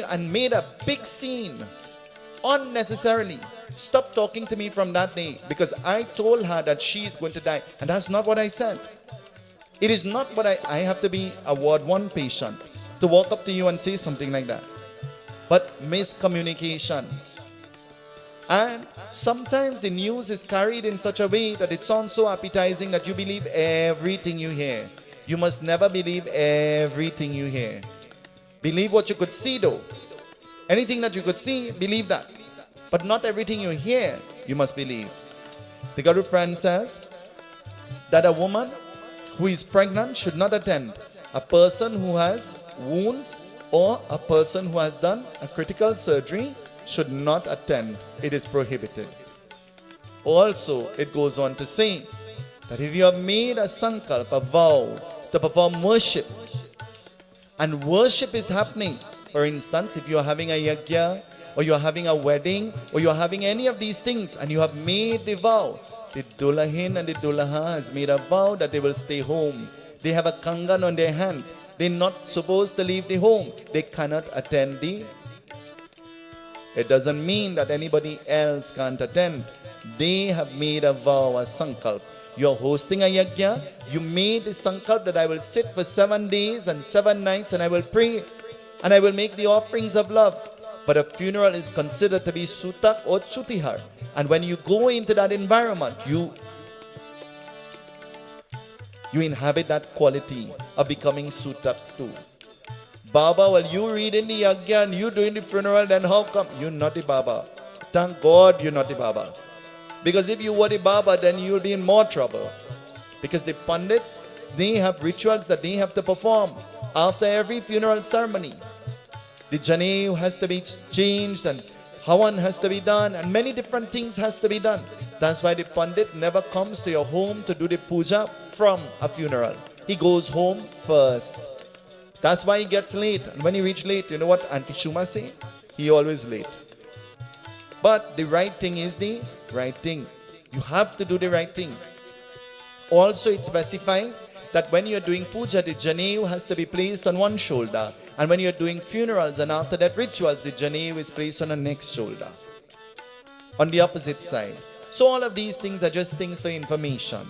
And made a big scene unnecessarily. Stop talking to me from that day because I told her that she is going to die, and that's not what I said. It is not what I have to be a Ward 1 patient to walk up to you and say something like that. But miscommunication. And sometimes the news is carried in such a way that it sounds so appetizing that you believe everything you hear. You must never believe everything you hear. Believe what you could see though. Anything that you could see, believe that. But not everything you hear, you must believe. The Garud Puran says that a woman who is pregnant should not attend. A person who has wounds or a person who has done a critical surgery should not attend. It is prohibited. Also, it goes on to say that if you have made a sankalp, a vow to perform worship, and worship is happening, for instance, if you are having a yagna, or you are having a wedding, or you are having any of these things, and you have made the vow, the dulahin and the dulaha has made a vow that they will stay home. They have a kangan on their hand. They're not supposed to leave the home. They cannot attend the. It doesn't mean that anybody else can't attend. They have made a vow, a sankalp. You're hosting a yagna. You made the sankalp that I will sit for 7 days and 7 nights and I will pray and I will make the offerings of love. But a funeral is considered to be sutak or chutihar. And when you go into that environment, you inhabit that quality of becoming sutak too. Baba, well, you reading the yagna and you doing the funeral, then how come? You're not the Baba. Thank God you're not the Baba. Because if you were the Baba, then you'll be in more trouble. Because the Pandits, they have rituals that they have to perform after every funeral ceremony. The Janeyu has to be changed and Hawan has to be done and many different things has to be done. That's why the Pandit never comes to your home to do the puja from a funeral. He goes home first. That's why he gets late. And when he reaches late, you know what Auntie Shuma say? He always late. But the right thing is the right thing. You have to do the right thing. Also, it specifies that when you're doing puja, the Janeyu has to be placed on one shoulder. And when you're doing funerals and after that rituals, the Janeyu is placed on the next shoulder. On the opposite side. So all of these things are just things for information.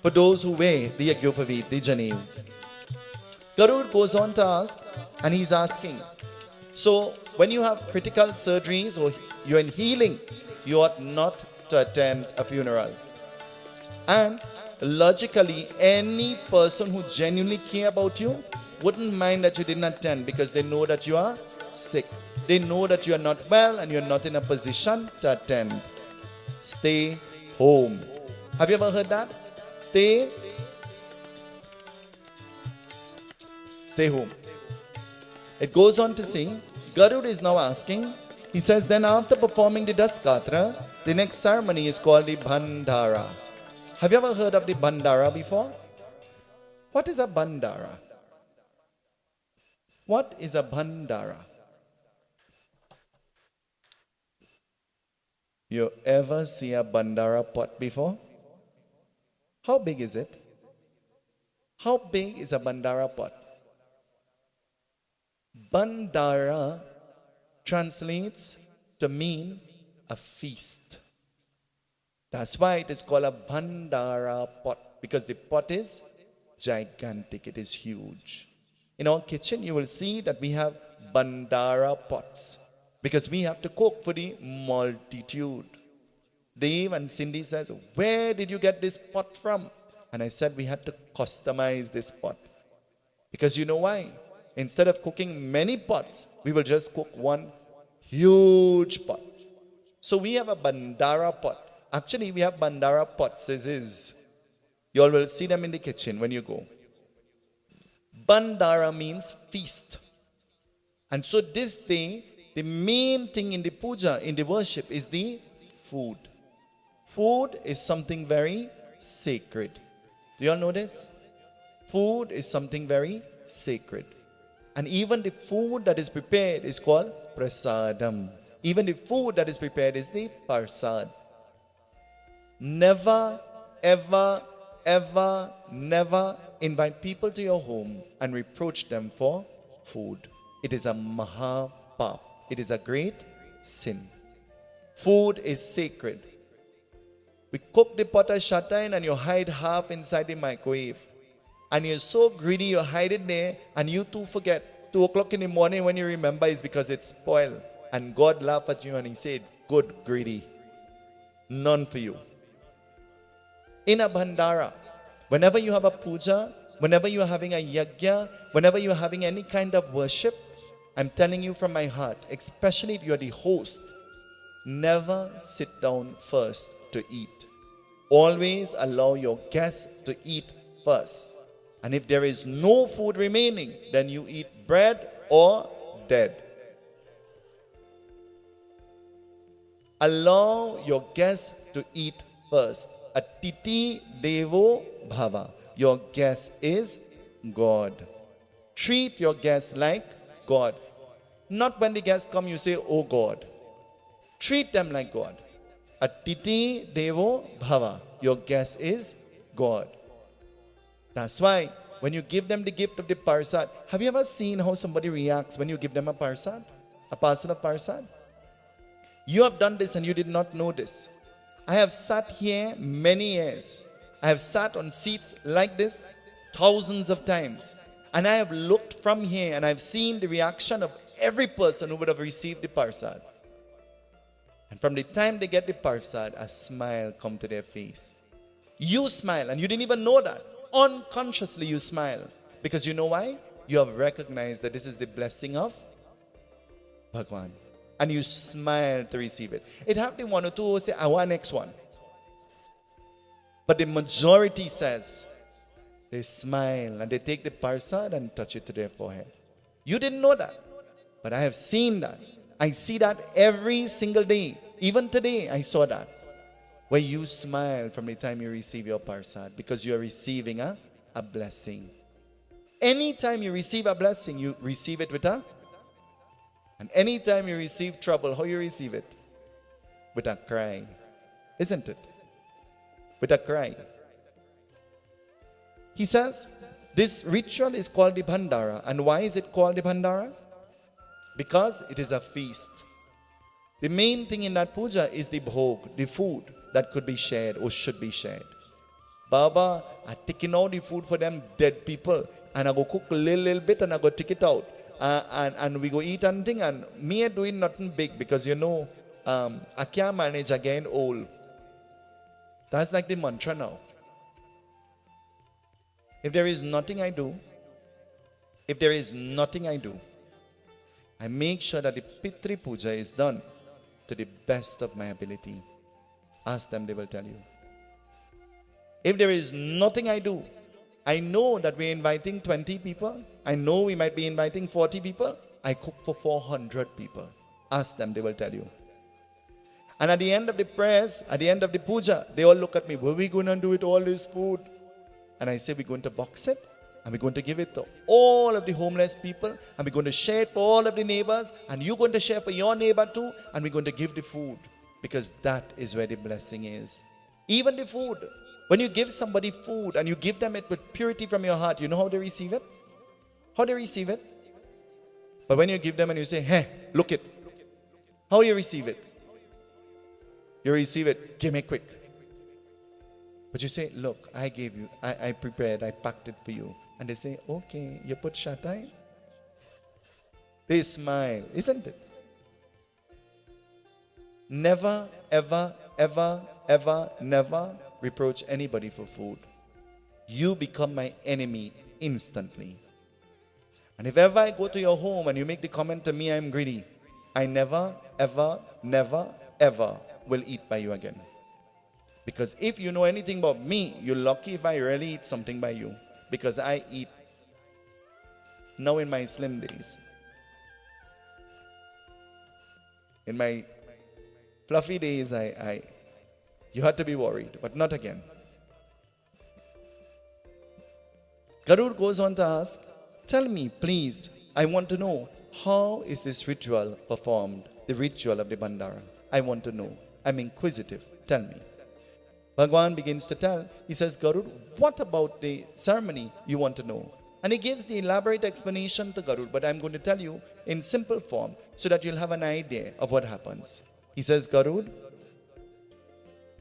For those who wear the Yagyopavid, the Janeyu. Garud goes on to ask, and he's asking, so when you have critical surgeries or you're in healing, you ought not to attend a funeral. And logically, any person who genuinely care about you wouldn't mind that you didn't attend because they know that you are sick. They know that you are not well and you're not in a position to attend. Stay home. Have you ever heard that? Stay home. It goes on to say, Garud is now asking, he says, then after performing the Daskatra, the next ceremony is called the Bhandara. Have you ever heard of the Bhandara before? What is a Bhandara? What is a Bhandara? You ever see a Bhandara pot before? How big is it? How big is a Bhandara pot? Bhandara translates to mean a feast. That's why it is called a Bhandara pot, because the pot is gigantic, it is huge. In our kitchen, you will see that we have Bhandara pots, because we have to cook for the multitude. Dave and Cindy says, where did you get this pot from? And I said, we had to customize this pot. Because you know why? Instead of cooking many pots, we will just cook one huge pot. So we have a Bhandara pot. Actually, we have Bhandara pots as is. You all will see them in the kitchen when you go. Bhandara means feast. And so this day, the main thing in the puja, in the worship, is the food. Food is something very sacred. Do you all know this? Food is something very sacred. And even the food that is prepared is called prasadam. Even the food that is prepared is the Persad. Never, ever, ever, never invite people to your home and reproach them for food. It is a mahapap. It is a great sin. Food is sacred. We cook the potter shatain and you hide half inside the microwave. And you're so greedy, you hide it there, and you too forget. 2 o'clock in the morning when you remember, it's because it's spoiled. And God laughed at you and he said, good, greedy. None for you. In a Bhandara, whenever you have a puja, whenever you are having a yagna, whenever you are having any kind of worship, I'm telling you from my heart, especially if you are the host, never sit down first to eat. Always allow your guests to eat first. And if there is no food remaining, then you eat bread or dead. Allow your guests to eat first. Atiti Devo Bhava. Your guest is God. Treat your guests like God. Not when the guests come, you say, oh God. Treat them like God. Atiti Devo Bhava. Your guest is God. That's why when you give them the gift of the Persad, have you ever seen how somebody reacts when you give them a Persad? A parcel of Persad? You have done this and you did not know this. I have sat here many years. I have sat on seats like this thousands of times. And I have looked from here and I have seen the reaction of every person who would have received the Persad. And from the time they get the Persad, a smile comes to their face. You smile and you didn't even know that. Unconsciously you smile. Because you know why? You have recognized that this is the blessing of Bhagwan. And you smile to receive it. It happened one or two who say, I want next one. But the majority says, they smile and they take the Persad and touch it to their forehead. You didn't know that. But I have seen that. I see that every single day. Even today I saw that. Where you smile from the time you receive your Persad. Because you are receiving a blessing. Anytime you receive a blessing, you receive it with a. And anytime you receive trouble, how you receive it? With a cry. Isn't it? With a cry. He says, this ritual is called the Bhandara. And why is it called the Bhandara? Because it is a feast. The main thing in that puja is the bhog, the food that could be shared or should be shared. Baba, I taking out the food for them dead people. And I go cook a little bit and I go take it out. And we go eat and thing. And me doing nothing big because you know, I can't manage again old. That's like the mantra now. If there is nothing I do, I make sure that the Pitri Puja is done to the best of my ability. Ask them, they will tell you. If there is nothing I do, I know that we're inviting 20 people. I know we might be inviting 40 people. I cook for 400 people. Ask them, they will tell you. And at the end of the prayers, at the end of the puja, they all look at me, what are we going to do with all this food? And I say, we're going to box it, and we're going to give it to all of the homeless people, and we're going to share it for all of the neighbors, and you're going to share for your neighbor too, and we're going to give the food, because that is where the blessing is. Even the food. When you give somebody food, and you give them it with purity from your heart, you know how they receive it? How they receive it? But when you give them and you say, hey, look it. How you receive it? You receive it, give me quick. But you say, look, I gave you, I prepared, I packed it for you. And they say, okay, you put shatai. They smile, isn't it? Never, ever, ever, ever, never reproach anybody for food. You become my enemy instantly. And if ever I go to your home and you make the comment to me, I'm greedy, I never, ever, never, ever will eat by you again. Because if you know anything about me, you're lucky if I really eat something by you. Because I eat now in my slim days. In my fluffy days, you had to be worried, but not again. Garud goes on to ask, tell me, please, I want to know, how is this ritual performed, the ritual of the Bhandara? I want to know. I'm inquisitive. Tell me. Bhagwan begins to tell. He says, Garud, what about the ceremony you want to know? And he gives the elaborate explanation to Garud, but I'm going to tell you in simple form so that you'll have an idea of what happens. He says, Garud,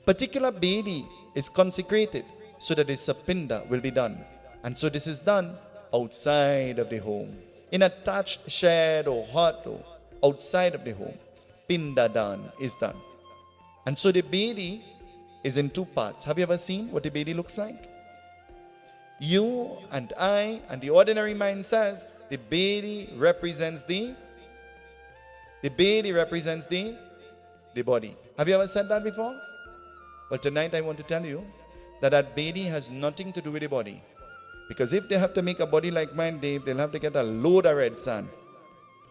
particular bedi is consecrated so that this sapinda will be done. And so this is done outside of the home, in a thatched shed or hut or outside of the home. Pinda dan is done. And so the bedi is in two parts. Have you ever seen what the bedi looks like? You and I and the ordinary mind says the bedi represents the body. Have you ever said that before? Well, tonight I want to tell you that bedi has nothing to do with the body. Because if they have to make a body like mine, Dave, they'll have to get a load of red sand.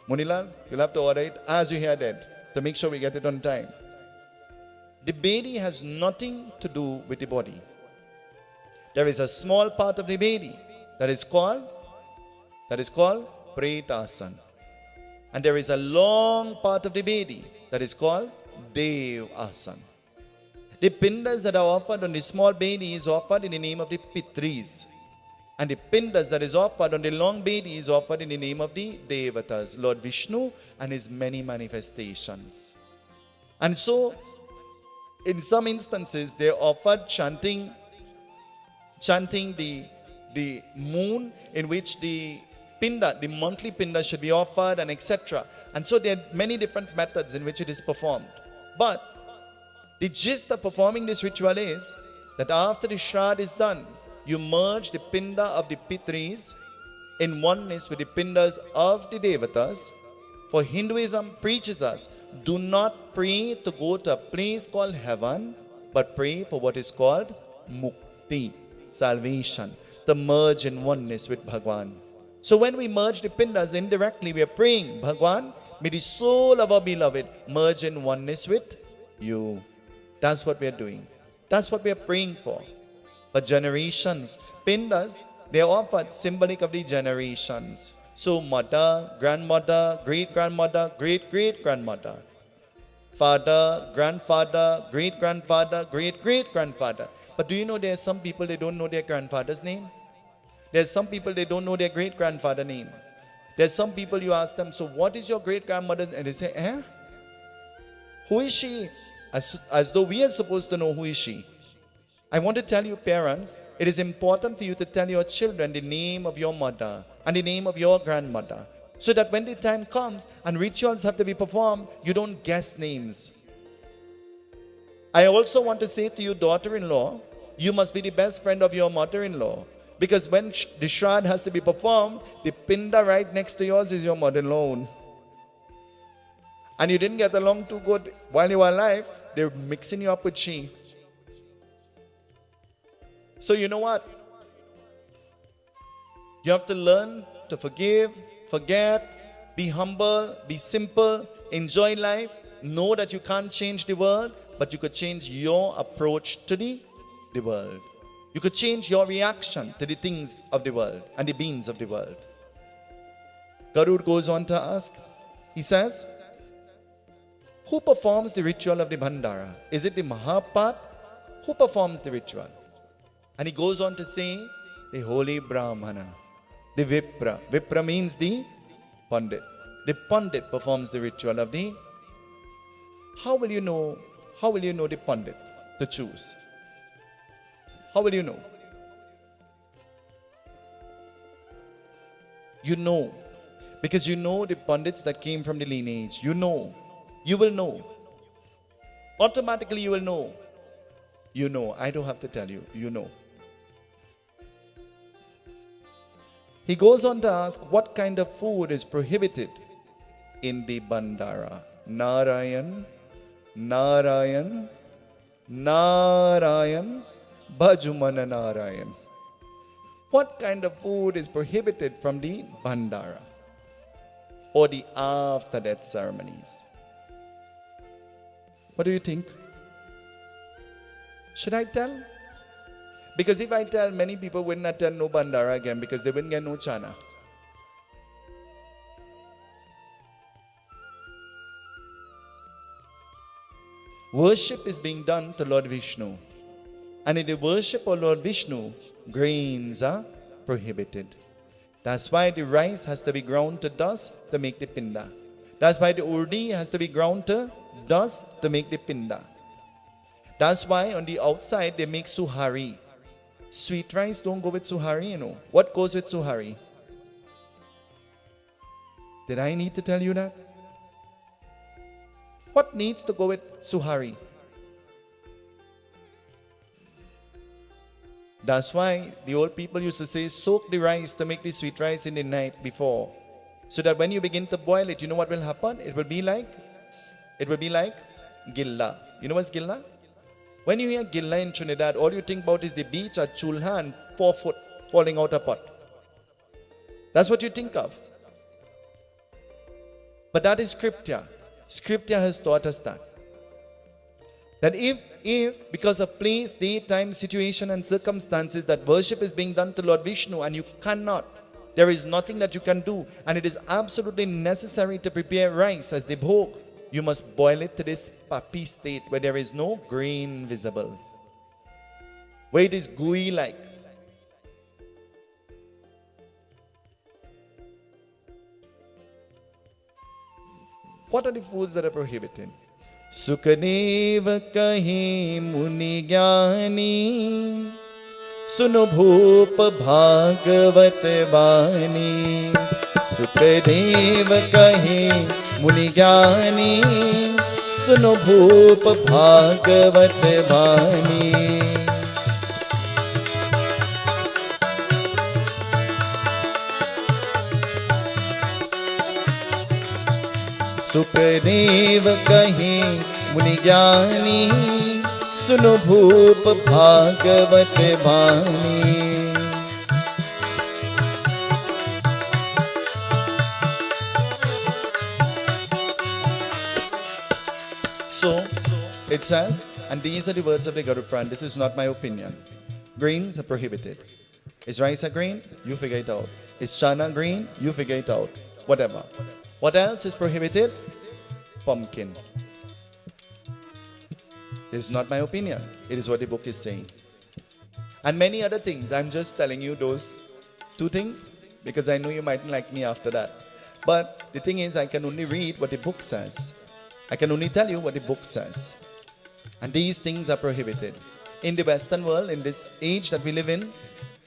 Munilal, you'll have to order it as you hear that to make sure we get it on time. The bedi has nothing to do with the body. There is a small part of the bedi that is called Pretasan. And there is a long part of the bedi that is called Dev Asan. The pindas that are offered on the small bedi is offered in the name of the Pitris. And the pindas that is offered on the long bedi is offered in the name of the Devatas, Lord Vishnu and his many manifestations. And so, in some instances, they offered chanting the moon in which the pinda, the monthly pinda should be offered and etc. And so there are many different methods in which it is performed. But the gist of performing this ritual is that after the Shraddha is done, you merge the pinda of the Pitris in oneness with the pindas of the Devatas. For Hinduism preaches us, do not pray to go to a place called heaven, but pray for what is called mukti, salvation, to merge in oneness with Bhagwan. So when we merge the pindas indirectly, we are praying, Bhagwan, may the soul of our beloved merge in oneness with you. That's what we are doing. That's what we are praying for. For generations, pindas, they are offered symbolic of the generations. So mother, grandmother, great-grandmother, great-great-grandmother, father, grandfather, great-grandfather, great-great-grandfather. But do you know there are some people, they don't know their grandfather's name? There's some people, they don't know their great-grandfather's name. There's some people, you ask them, so what is your great-grandmother? And they say, who is she? As though we are supposed to know who is she. I want to tell you, parents, it is important for you to tell your children the name of your mother and the name of your grandmother, so that when the time comes and rituals have to be performed, you don't guess names. I also want to say to you, daughter-in-law, you must be the best friend of your mother-in-law, because when the Shraddha has to be performed, the pinda right next to yours is your mother-in-law. and you didn't get along too good while you were alive, they're mixing you up with she. So you know what? You have to learn to forgive, forget, be humble, be simple, enjoy life. Know that you can't change the world, but you could change your approach to the world. You could change your reaction to the things of the world and the beings of the world. Garud goes on to ask, he says, who performs the ritual of the Bhandara? Is it the Mahapat? Who performs the ritual? And he goes on to say, the holy Brahmana, the Vipra. Vipra means the Pandit. The Pandit performs the ritual of the... How will you know the Pandit to choose? How will you know? You know. Because you know the Pandits that came from the lineage. You know. You will know. Automatically you will know. You know. I don't have to tell you. You know. He goes on to ask what kind of food is prohibited in the Bhandara. Narayan, Narayan, Narayan, Bhajumana Narayan. What kind of food is prohibited from the Bhandara or the after death ceremonies? What do you think? Should I tell? Because if I tell, many people will not tell no Bhandara again because they wouldn't get no chana. Worship is being done to Lord Vishnu. And in the worship of Lord Vishnu, grains are prohibited. That's why the rice has to be ground to dust to make the pinda. That's why the urdi has to be ground to dust to make the pinda. That's why on the outside they make suhari. Sweet rice don't go with suhari, you know. What goes with suhari? Did I need to tell you that? What needs to go with suhari? That's why the old people used to say, soak the rice to make the sweet rice in the night before. So that when you begin to boil it, you know what will happen? It will be like gilla. You know what's gilla? When you hear gilla in Trinidad, all you think about is the beach at chulha and 4 foot falling out a pot. That's what you think of. But that is scripture. Scripture has taught us that. That if because of place, day, time, situation and circumstances that worship is being done to Lord Vishnu and you cannot, there is nothing that you can do and it is absolutely necessary to prepare rice as the bhog, you must boil it to this papi state where there is no grain visible. Where it is gooey like. What are the foods that are prohibited? Sukadeva kahi muni gyani suno bhup bhagavat bani. Sukadeva kahi muni gyani suno bhup bhagavat bani. Sukhdev कहे मुनि ज्ञानी सुनो भूप भागवत बानी. So it says, and these are the words of the Garud Puran. This is not my opinion. Grains are prohibited. Is rice a grain? You figure it out. Is chana green? You figure it out. Whatever. What else is prohibited? Pumpkin. This is not my opinion. It is what the book is saying. And many other things. I'm just telling you those 2 things because I know you mightn't like me after that. But the thing is, I can only read what the book says. I can only tell you what the book says. And these things are prohibited. In the Western world, in this age that we live in,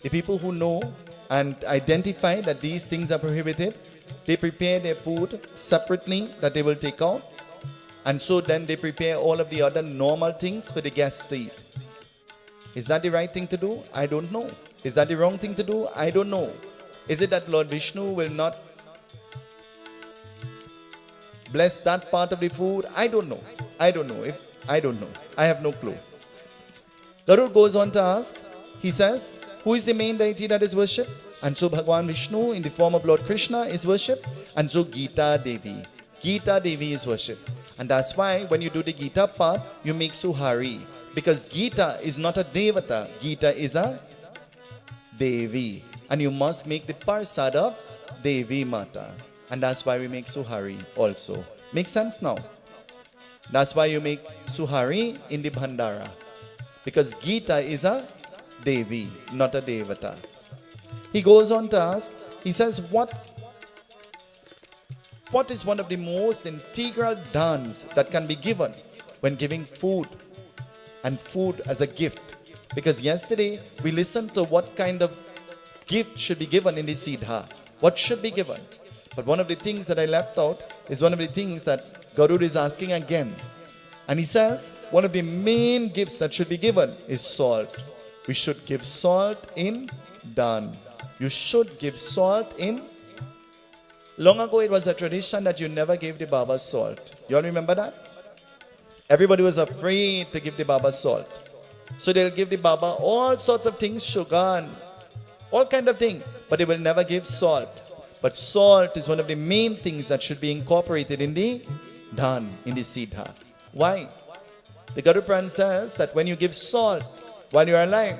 the people who know and identify that these things are prohibited, they prepare their food separately that they will take out. And so then they prepare all of the other normal things for the guests to eat. Is that the right thing to do? I don't know. Is that the wrong thing to do? I don't know. Is it that Lord Vishnu will not bless that part of the food. I don't know. I don't know. I have no clue. Garud goes on to ask, he says, who is the main deity that is worshipped? And so Bhagwan Vishnu in the form of Lord Krishna is worshipped. And so Gita Devi is worshipped. And that's why when you do the Gita part, you make Suhari. Because Gita is not a Devata. Gita is a Devi. And you must make the Persad of Devi Mata. And that's why we make Suhari also. Make sense now? That's why you make Suhari in the Bhandara. Because Gita is a Devi, not a Devata. He goes on to ask, he says, what is one of the most integral dons that can be given when giving food and food as a gift? Because yesterday we listened to what kind of gift should be given in the Siddha. What should be given? But one of the things that I left out is one of the things that Garud is asking again. And he says, one of the main gifts that should be given is salt. We should give salt in dan. You should give salt in. Long ago it was a tradition that you never gave the Baba salt. You all remember that? Everybody was afraid to give the Baba salt. So they'll give the Baba all sorts of things, sugar and all kind of things. But they will never give salt. But salt is one of the main things that should be incorporated in the dan, in the Siddha. Why? The Garud Puran says that when you give salt while you are alive,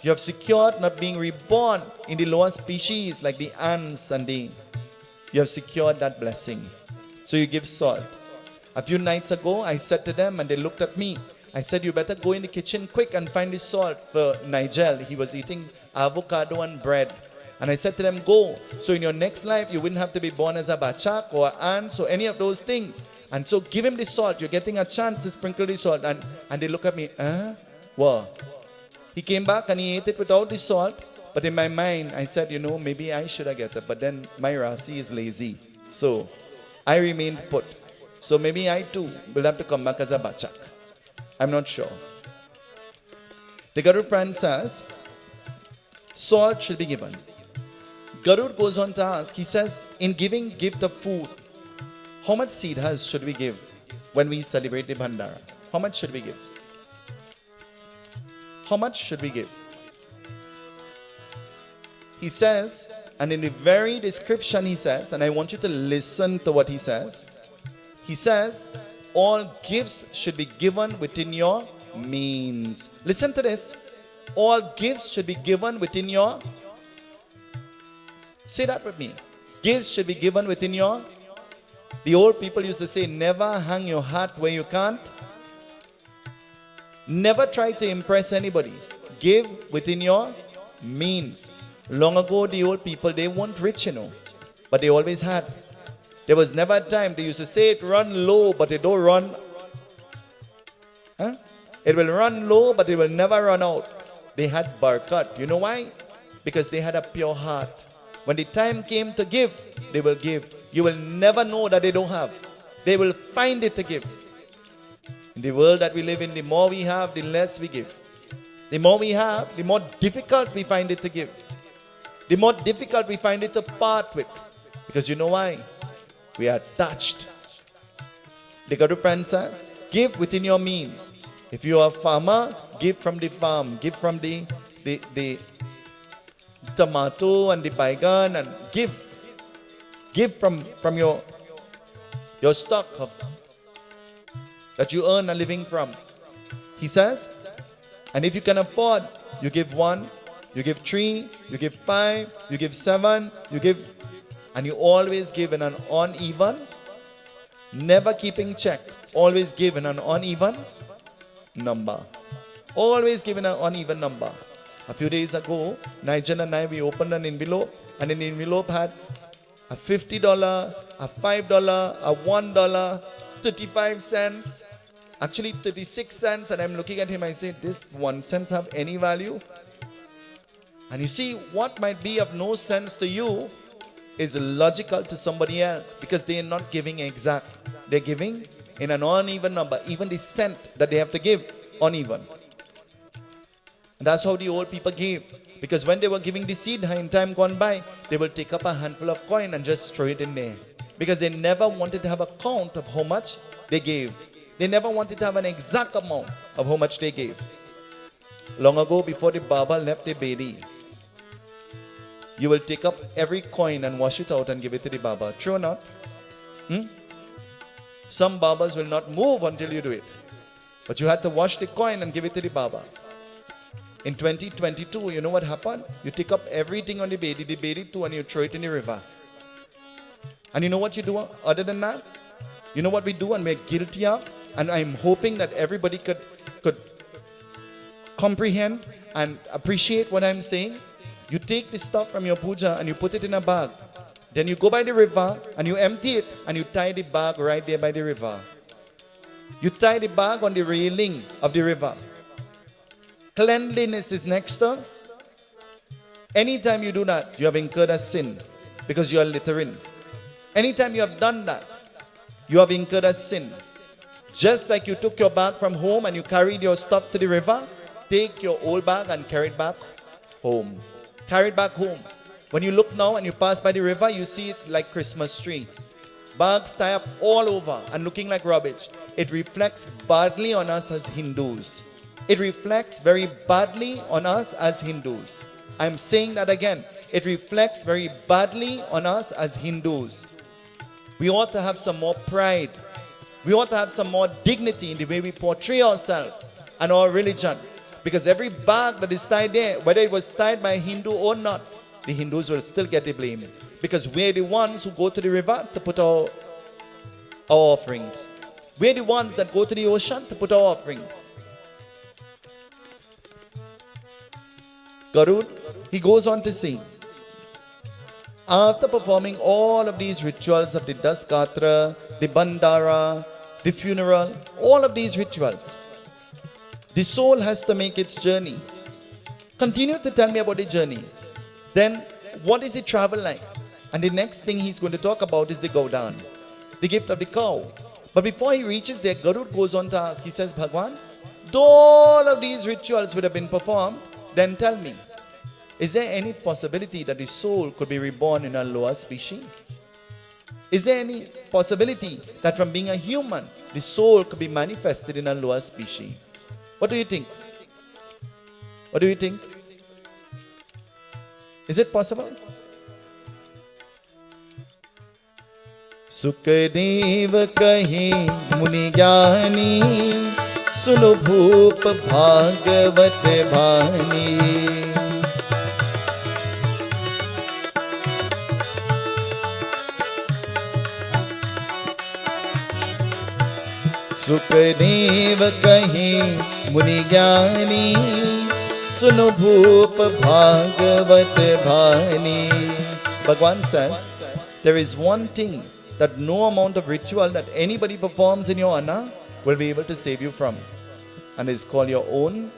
you have secured not being reborn in the lower species like the ants and you have secured that blessing. So you give salt. A few nights ago, I said to them and they looked at me. I said, you better go in the kitchen quick and find the salt for Nigel. He was eating avocado and bread. And I said to them, go. So in your next life, you wouldn't have to be born as a bachak or an ant or any of those things. And so give him the salt. You're getting a chance to sprinkle the salt. And they look at me, What? He came back and he ate it without the salt. But in my mind, I said, maybe I should have get it. But then my Rasi is lazy. So I remained put. So maybe I too will have to come back as a bachak. I'm not sure. The Garud Puran says, salt should be given. Garud goes on to ask, he says, in giving gift of food, how much Seetahals should we give when we celebrate the Bhandara? How much should we give? How much should we give? He says, and in the very description he says, and I want you to listen to what he says. He says, all gifts should be given within your means. Listen to this. All gifts should be given within your. Say that with me. Gifts should be given within your. The old people used to say, never hang your hat where you can't. Never try to impress anybody. Give within your means. Long ago, the old people, they weren't rich, but they always had. There was never a time they used to say it run low, but it don't run. It will run low, but it will never run out. They had barakat. You know why? Because they had a pure heart. When the time came to give, they will give. You will never know that they don't have. They will find it to give. In the world that we live in, the more we have, the less we give. The more we have, the more difficult we find it to give. The more difficult we find it to part with. Because you know why? We are touched. The Garud Puran says, give within your means. If you are a farmer, give from the farm. Give from the tomato and the baigan and give. Give from your stock of that you earn a living from. He says, and if you can afford, you give 1, you give 3, you give 5, you give 7, you give, and you always give in an uneven, never keeping check, always give in an uneven number. Always give in an uneven number. A few days ago, Nigel and I, we opened an envelope, and in the envelope had a $50, a $5, a $1, 35 cents, actually 36 cents, and I'm looking at him, I say, this 1 cent have any value? And you see, what might be of no sense to you is logical to somebody else, because they are not giving exact. They're giving in an uneven number, even the cent that they have to give, uneven. And that's how the old people gave. Because when they were giving the seed in time gone by, they will take up a handful of coin and just throw it in there. because they never wanted to have a count of how much they gave. They never wanted to have an exact amount of how much they gave. Long ago, before the Baba left the Bedi, you will take up every coin and wash it out and give it to the Baba. True or not? Some Babas will not move until you do it. But you had to wash the coin and give it to the Baba. In 2022, you know what happened? You take up everything on the Bedi too, and you throw it in the river. And you know what you do other than that? You know what we do and we're guilty of? And I'm hoping that everybody could comprehend and appreciate what I'm saying. You take the stuff from your puja and you put it in a bag. Then you go by the river and you empty it and you tie the bag right there by the river. You tie the bag on the railing of the river. Cleanliness is next to. Anytime you do that, you have incurred a sin because you are littering. Anytime you have done that, you have incurred a sin. Just like you took your bag from home and you carried your stuff to the river, take your old bag and carry it back home. Carry it back home. When you look now and you pass by the river, you see it like Christmas tree. Bags tie up all over and looking like rubbish. It reflects badly on us as Hindus. It reflects very badly on us as Hindus. I'm saying that again. It reflects very badly on us as Hindus. We ought to have some more pride. We ought to have some more dignity in the way we portray ourselves and our religion. Because every bag that is tied there, whether it was tied by a Hindu or not, the Hindus will still get the blame. Because we're the ones who go to the river to put our offerings. We're the ones that go to the ocean to put our offerings. Garud, he goes on to say, after performing all of these rituals of the Daskatra, the Bhandara, the funeral, all of these rituals, the soul has to make its journey. Continue to tell me about the journey. Then, what is the travel like? And the next thing he's going to talk about is the Gaudan, the gift of the cow. But before he reaches there, Garud goes on to ask, he says, Bhagwan, though all of these rituals would have been performed, then tell me, is there any possibility that the soul could be reborn in a lower species? Is there any possibility that from being a human, the soul could be manifested in a lower species? What do you think? What do you think? Is it possible? Sukadev kahe muni jnani, suno bhoop bhagavat bhani. Sukhdev कहे मुनि ज्ञानी सुनो भूप भागवत भानी. Bhagwan says, there is one thing that no amount of ritual that anybody performs in your honor will be able to save you from. And it's called your own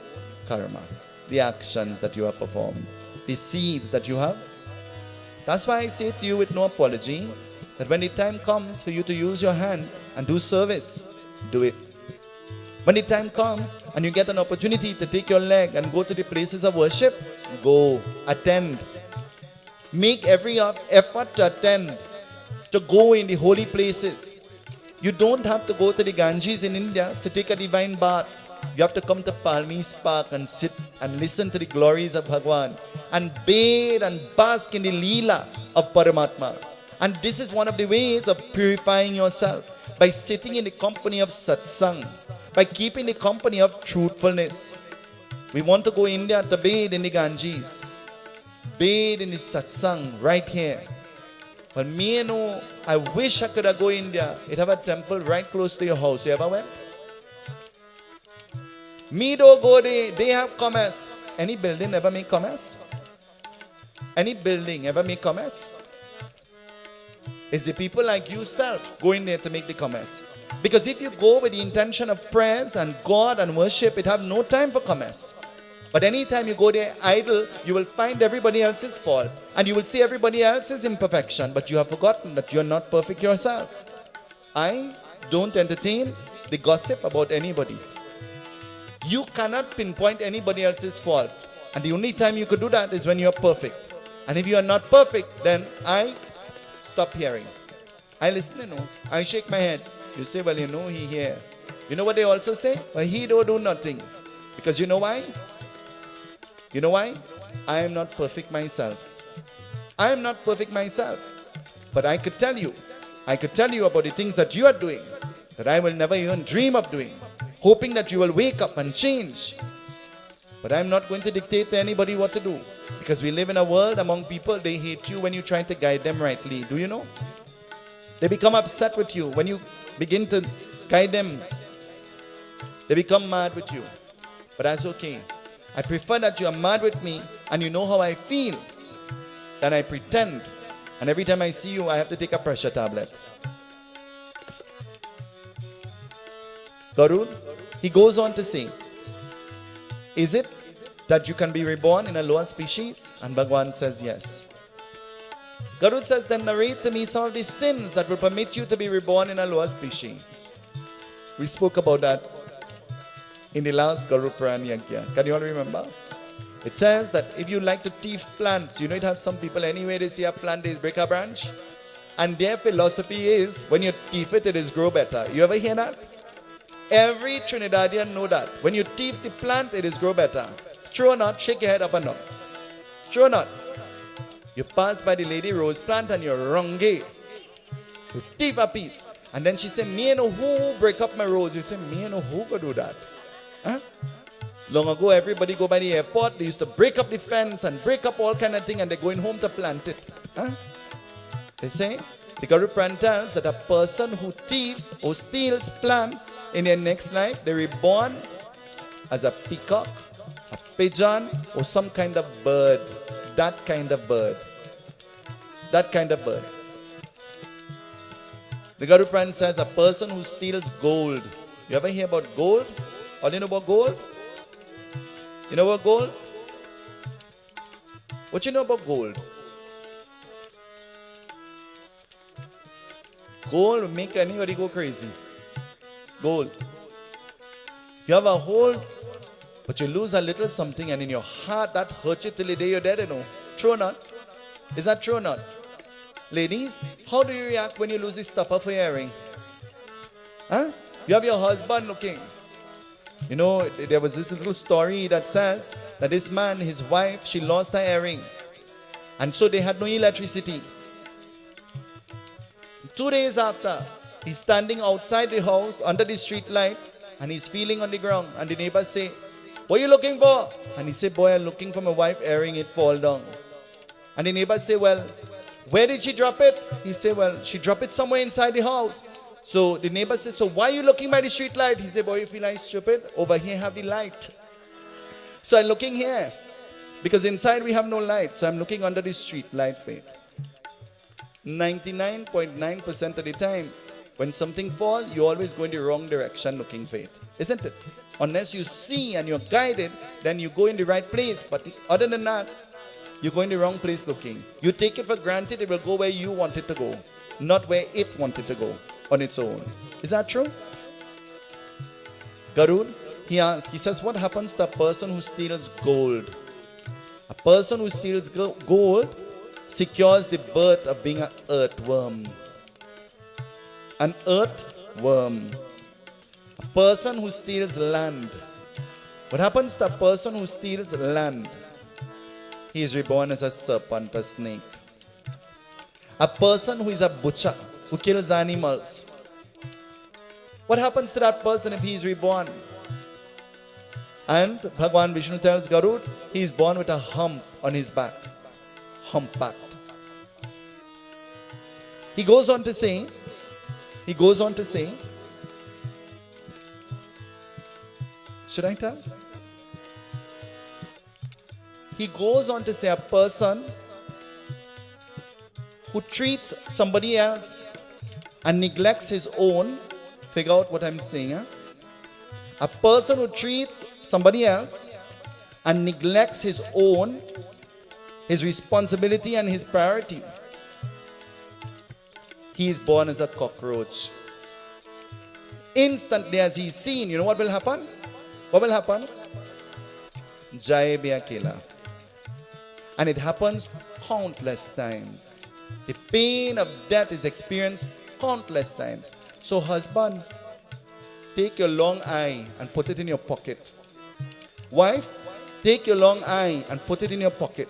karma. The actions that you have performed. The seeds that you have. That's why I say to you with no apology, that when the time comes for you to use your hand and do service, do it. When the time comes and you get an opportunity to take your leg and go to the places of worship, go, attend. Make every effort to attend, to go in the holy places. You don't have to go to the Ganges in India to take a divine bath. You have to come to Palmiste Park and sit and listen to the glories of Bhagwan and bathe and bask in the Leela of Paramatma. And this is one of the ways of purifying yourself, by sitting in the company of satsang, by keeping the company of truthfulness. We want to go India to bathe in the Ganges, bathe in the satsang right here. But me, I wish I could have go India. It have a temple right close to your house. You ever went? Me don't go there. They have commerce. Any building ever make commerce? Any building ever make commerce? It's the people like yourself going there to make the commerce. Because if you go with the intention of prayers and God and worship, it have no time for commerce. But anytime you go there idle, you will find everybody else's fault. And you will see everybody else's imperfection. But you have forgotten that you are not perfect yourself. I don't entertain the gossip about anybody. You cannot pinpoint anybody else's fault. And the only time you could do that is when you are perfect. And if you are not perfect, then I stop hearing. I listen, you know. I shake my head. You say, well, you know, he here. You know what they also say? Well, he don't do nothing. Because you know why? You know why? I am not perfect myself. I am not perfect myself. But I could tell you about the things that you are doing that I will never even dream of doing, hoping that you will wake up and change. But I'm not going to dictate to anybody what to do, because we live in a world among people, they hate you when you try to guide them rightly. Do you know? They become upset with you when you begin to guide them. They become mad with you. But that's okay. I prefer that you are mad with me and you know how I feel than I pretend. And every time I see you, I have to take a pressure tablet. Garud, he goes on to say, is it that you can be reborn in a lower species? And Bhagwan says yes. Garud says, then narrate to me some of the sins that will permit you to be reborn in a lower species. We spoke about that in the last Garud Puran Yagna. Can you all remember? It says that if you like to thief plants, you know, it have some people anyway, they see a plant, they break a branch. And their philosophy is, when you thief it, it is grow better. You ever hear that? Every Trinidadian know that. When you thief the plant, it is grow better. True or not? Shake your head up and down. True or not? You pass by the lady rose plant and you're wrong gay. You thief a piece. And then she say, me and who break up my rose? You say, me and who go do that? Huh? Long ago, everybody go by the airport. They used to break up the fence and break up all kind of thing, and they're going home to plant it. Huh? They say, the Garud Puran tells that a person who thieves or steals plants in their next life, they're reborn as a peacock, a pigeon, or some kind of bird. That kind of bird. That kind of bird. The Garud Puran says a person who steals gold. You ever hear about gold? Or do you know about gold? You know about gold? What you know about gold? Gold will make anybody go crazy. Gold. You have a hold, but you lose a little something, and in your heart that hurts you till the day you're dead, you know. True or not? Is that true or not? Ladies, how do you react when you lose this stopper for your earring? Huh? You have your husband looking. You know, there was this little story that says that this man, his wife, she lost her earring. And so they had no electricity. 2 days after, he's standing outside the house under the street light and he's feeling on the ground. And the neighbors say, what are you looking for? And he said, boy, I'm looking for my wife earring, it fall down. And the neighbors say, well, where did she drop it? He said, well, she dropped it somewhere inside the house. So the neighbor says, so why are you looking by the street light? He said, boy, you feel like stupid? Over here have the light. So I'm looking here. Because inside we have no light. So I'm looking under the street light, faith. 99.9% of the time, when something falls, you always go in the wrong direction looking for it. Isn't it? Unless you see and you're guided, then you go in the right place. But other than that, you go in the wrong place looking. You take it for granted it will go where you want it to go, not where it wanted to go on its own. Is that true? Garud, he asks, he says, what happens to a person who steals gold? A person who steals gold secures the birth of being an earthworm. An earthworm. A person who steals land. What happens to a person who steals land? He is reborn as a serpent, a snake. A person who is a butcher, who kills animals. What happens to that person if he is reborn? And Bhagwan Vishnu tells Garud, he is born with a hump on his back. Humpbacked. He goes on to say, should I tell? He goes on to say a person who treats somebody else and neglects his own, figure out what I'm saying, huh? A person who treats somebody else and neglects his own, his responsibility and his priority, he is born as a cockroach. Instantly as he's seen, you know what will happen? What will happen? Jai be akela. And it happens countless times. The pain of death is experienced countless times. So husband, take your long eye and put it in your pocket. Wife, take your long eye and put it in your pocket.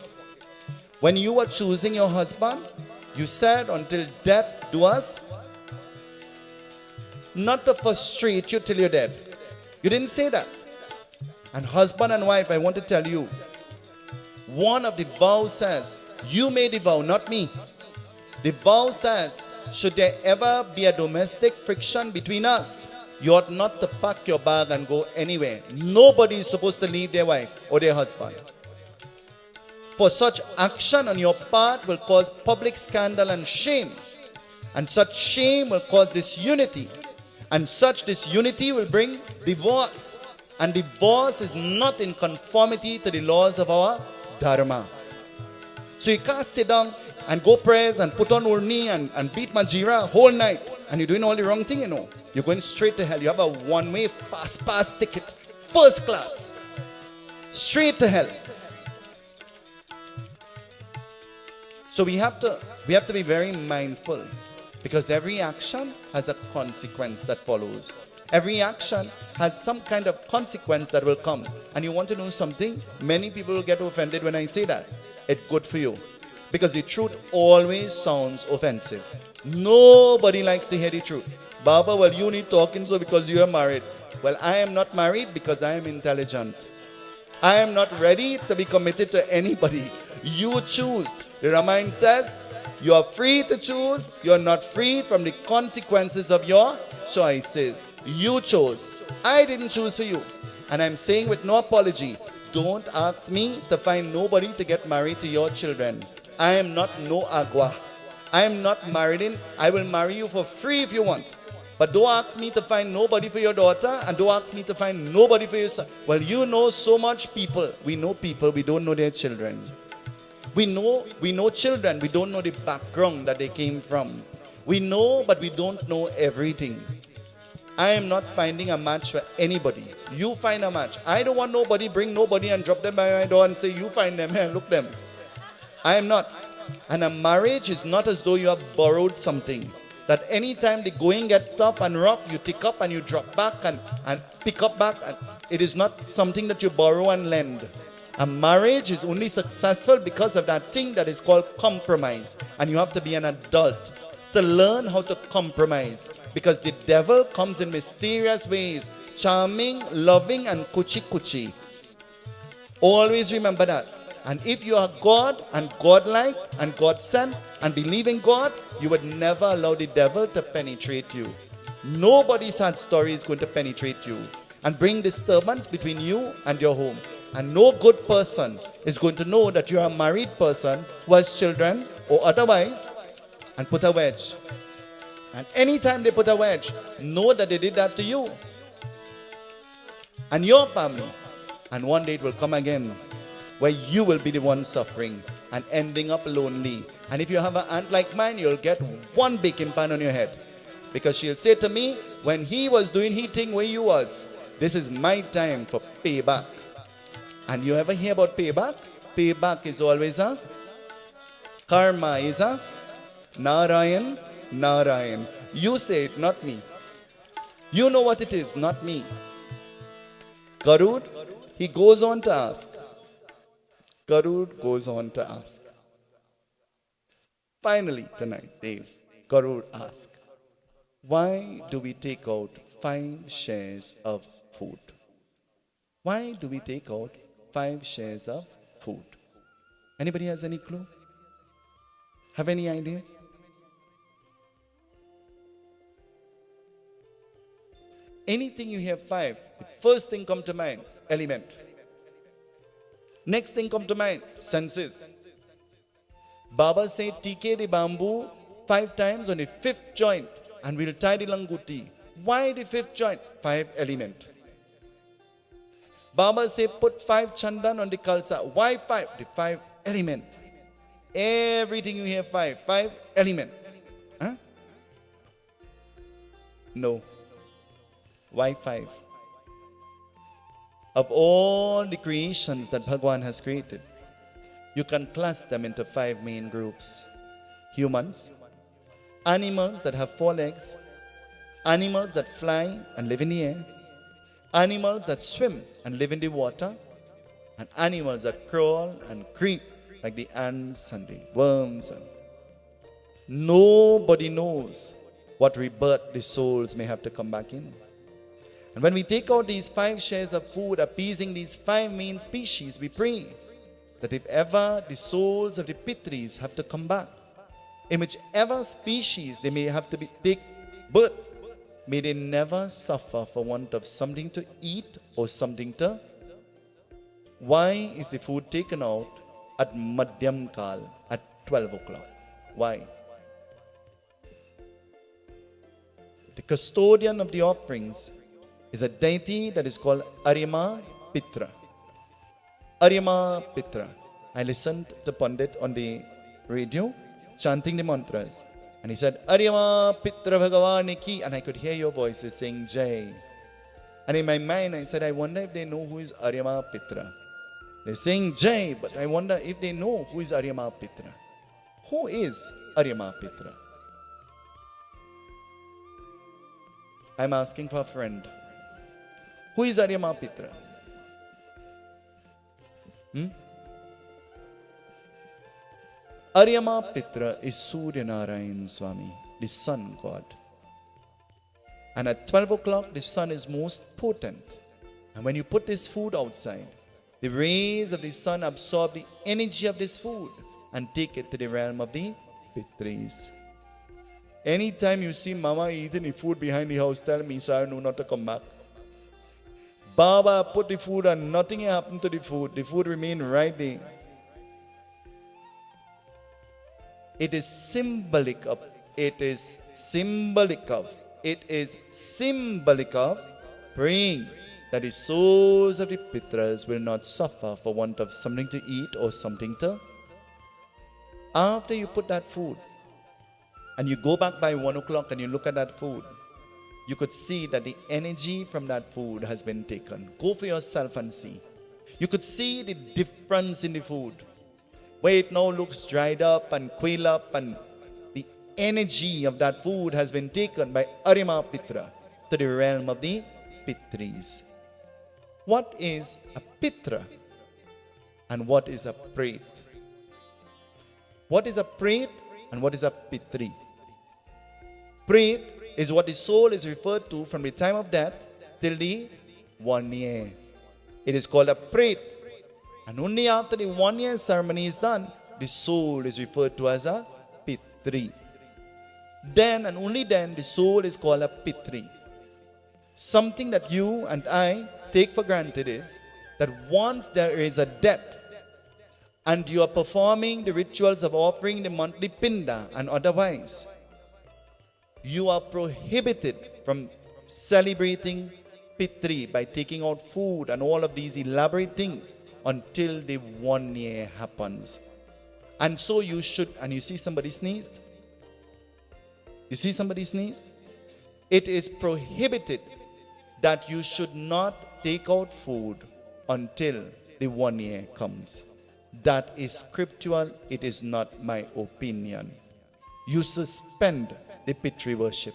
When you were choosing your husband, you said, until death do us, not to frustrate you till you're dead. You didn't say that. And husband and wife, I want to tell you, one of the vows says, you made the vow, not me. The vow says, should there ever be a domestic friction between us, you ought not to pack your bag and go anywhere. Nobody is supposed to leave their wife or their husband. For such action on your part will cause public scandal and shame. And such shame will cause disunity. And such disunity will bring divorce. And divorce is not in conformity to the laws of our dharma. So you can't sit down and go prayers and put on urni and beat manjira whole night. And you're doing all the wrong thing, you know. You're going straight to hell. You have a one-way fast pass ticket. First class. Straight to hell. So we have to be very mindful, because every action has a consequence that follows. Every action has some kind of consequence that will come. And you want to know something? Many people will get offended when I say that. It's good for you. Because the truth always sounds offensive. Nobody likes to hear the truth. Baba, well, you need talking so because you are married. Well, I am not married because I am intelligent. I am not ready to be committed to anybody. You choose. The Ramayana says, you are free to choose. You are not free from the consequences of your choices. You chose. I didn't choose for you. And I'm saying with no apology, don't ask me to find nobody to get married to your children. I am not no agua. I am not married in. I will marry you for free if you want. But don't ask me to find nobody for your daughter, and don't ask me to find nobody for your son. Well, you know so much people. We know people, we don't know their children. We know children, we don't know the background that they came from. We know, but we don't know everything. I am not finding a match for anybody. You find a match. I don't want nobody, bring nobody and drop them by my door and say, you find them, here, look them. I am not. And a marriage is not as though you have borrowed something. That anytime the going gets tough and rough, you pick up and you drop back and pick up back. And it is not something that you borrow and lend. A marriage is only successful because of that thing that is called compromise. And you have to be an adult to learn how to compromise. Because the devil comes in mysterious ways. Charming, loving, and kuchi-kuchi. Always remember that. And if you are God and God-like and God-sent and believe in God, you would never allow the devil to penetrate you. Nobody's sad story is going to penetrate you and bring disturbance between you and your home. And no good person is going to know that you are a married person who has children or otherwise and put a wedge. And anytime they put a wedge, know that they did that to you and your family. And one day it will come again, where you will be the one suffering and ending up lonely. And if you have an aunt like mine, you'll get one baking pan on your head. Because she'll say to me, when he was doing his thing where you was, this is my time for payback. And you ever hear about payback? Payback is always a karma, is a Narayan, Narayan. You say it, not me. You know what it is, not me. Garud, he goes on to ask. Garud goes on to ask. Finally tonight, Dave, Garud asks, why do we take out 5 shares of food? Why do we take out 5 shares of food? Anybody has any clue? Have any idea? Anything you hear 5, the first thing come to mind, element. Next thing come to mind, senses. Baba said, TK the bamboo 5 times on the 5th joint and we'll tie the languti. Why the 5th joint? 5 element. Baba said, put 5 chandan on the kalsa. Why 5? The 5 element. Everything you hear 5 element. Huh? No. Why 5? Of all the creations that Bhagwan has created, you can class them into 5 main groups. Humans, animals that have 4 legs, animals that fly and live in the air, animals that swim and live in the water, and animals that crawl and creep like the ants and the worms. And nobody knows what rebirth the souls may have to come back in. And when we take out these 5 shares of food, appeasing these 5 main species, we pray that if ever the souls of the Pitris have to come back, in whichever species they may have to take birth, may they never suffer for want of something to eat or something to. Why is the food taken out at Madhyam Kal, at 12 o'clock? Why? The custodian of the offerings is a deity that is called Arima Pitra. Arima Pitra. I listened to Pandit on the radio chanting the mantras, and he said, Arima Pitra Bhagavani Ki, and I could hear your voices saying Jai. And in my mind I said, I wonder if they know who is Arima Pitra. They're saying Jai, but I wonder if they know who is Arima Pitra. Who is Arima Pitra? I'm asking for a friend. Who is Arima Pitra? Aryama Pitra is Surya Narayan Swami, the sun god. And at 12 o'clock, the sun is most potent. And when you put this food outside, the rays of the sun absorb the energy of this food and take it to the realm of the Pitris. Anytime you see Mama eating the food behind the house, tell me so I know not to come back. Baba put the food and nothing happened to the food. The food remained right there. It is symbolic of praying that the souls of the Pitras will not suffer for want of something to eat or something to. After you put that food and you go back by 1 o'clock and you look at that food, you could see that the energy from that food has been taken. Go for yourself and see. You could see the difference in the food, where it now looks dried up and quail up, and the energy of that food has been taken by Arima Pitra to the realm of the Pitris. What is a Pitra and what is a Pret? What is a Pret and what is a Pitri? Pret is what the soul is referred to from the time of death till the 1 year. It is called a Pret. And only after the 1 year ceremony is done, the soul is referred to as a Pitri. Then and only then the soul is called a Pitri. Something that you and I take for granted is that once there is a death and you are performing the rituals of offering the monthly pinda and otherwise, you are prohibited from celebrating Pitri by taking out food and all of these elaborate things until the 1 year happens. And so you should, and you see somebody sneezed? You see somebody sneezed? It is prohibited that you should not take out food until the 1 year comes. That is scriptural, it is not my opinion. You suspend the Pitri worship,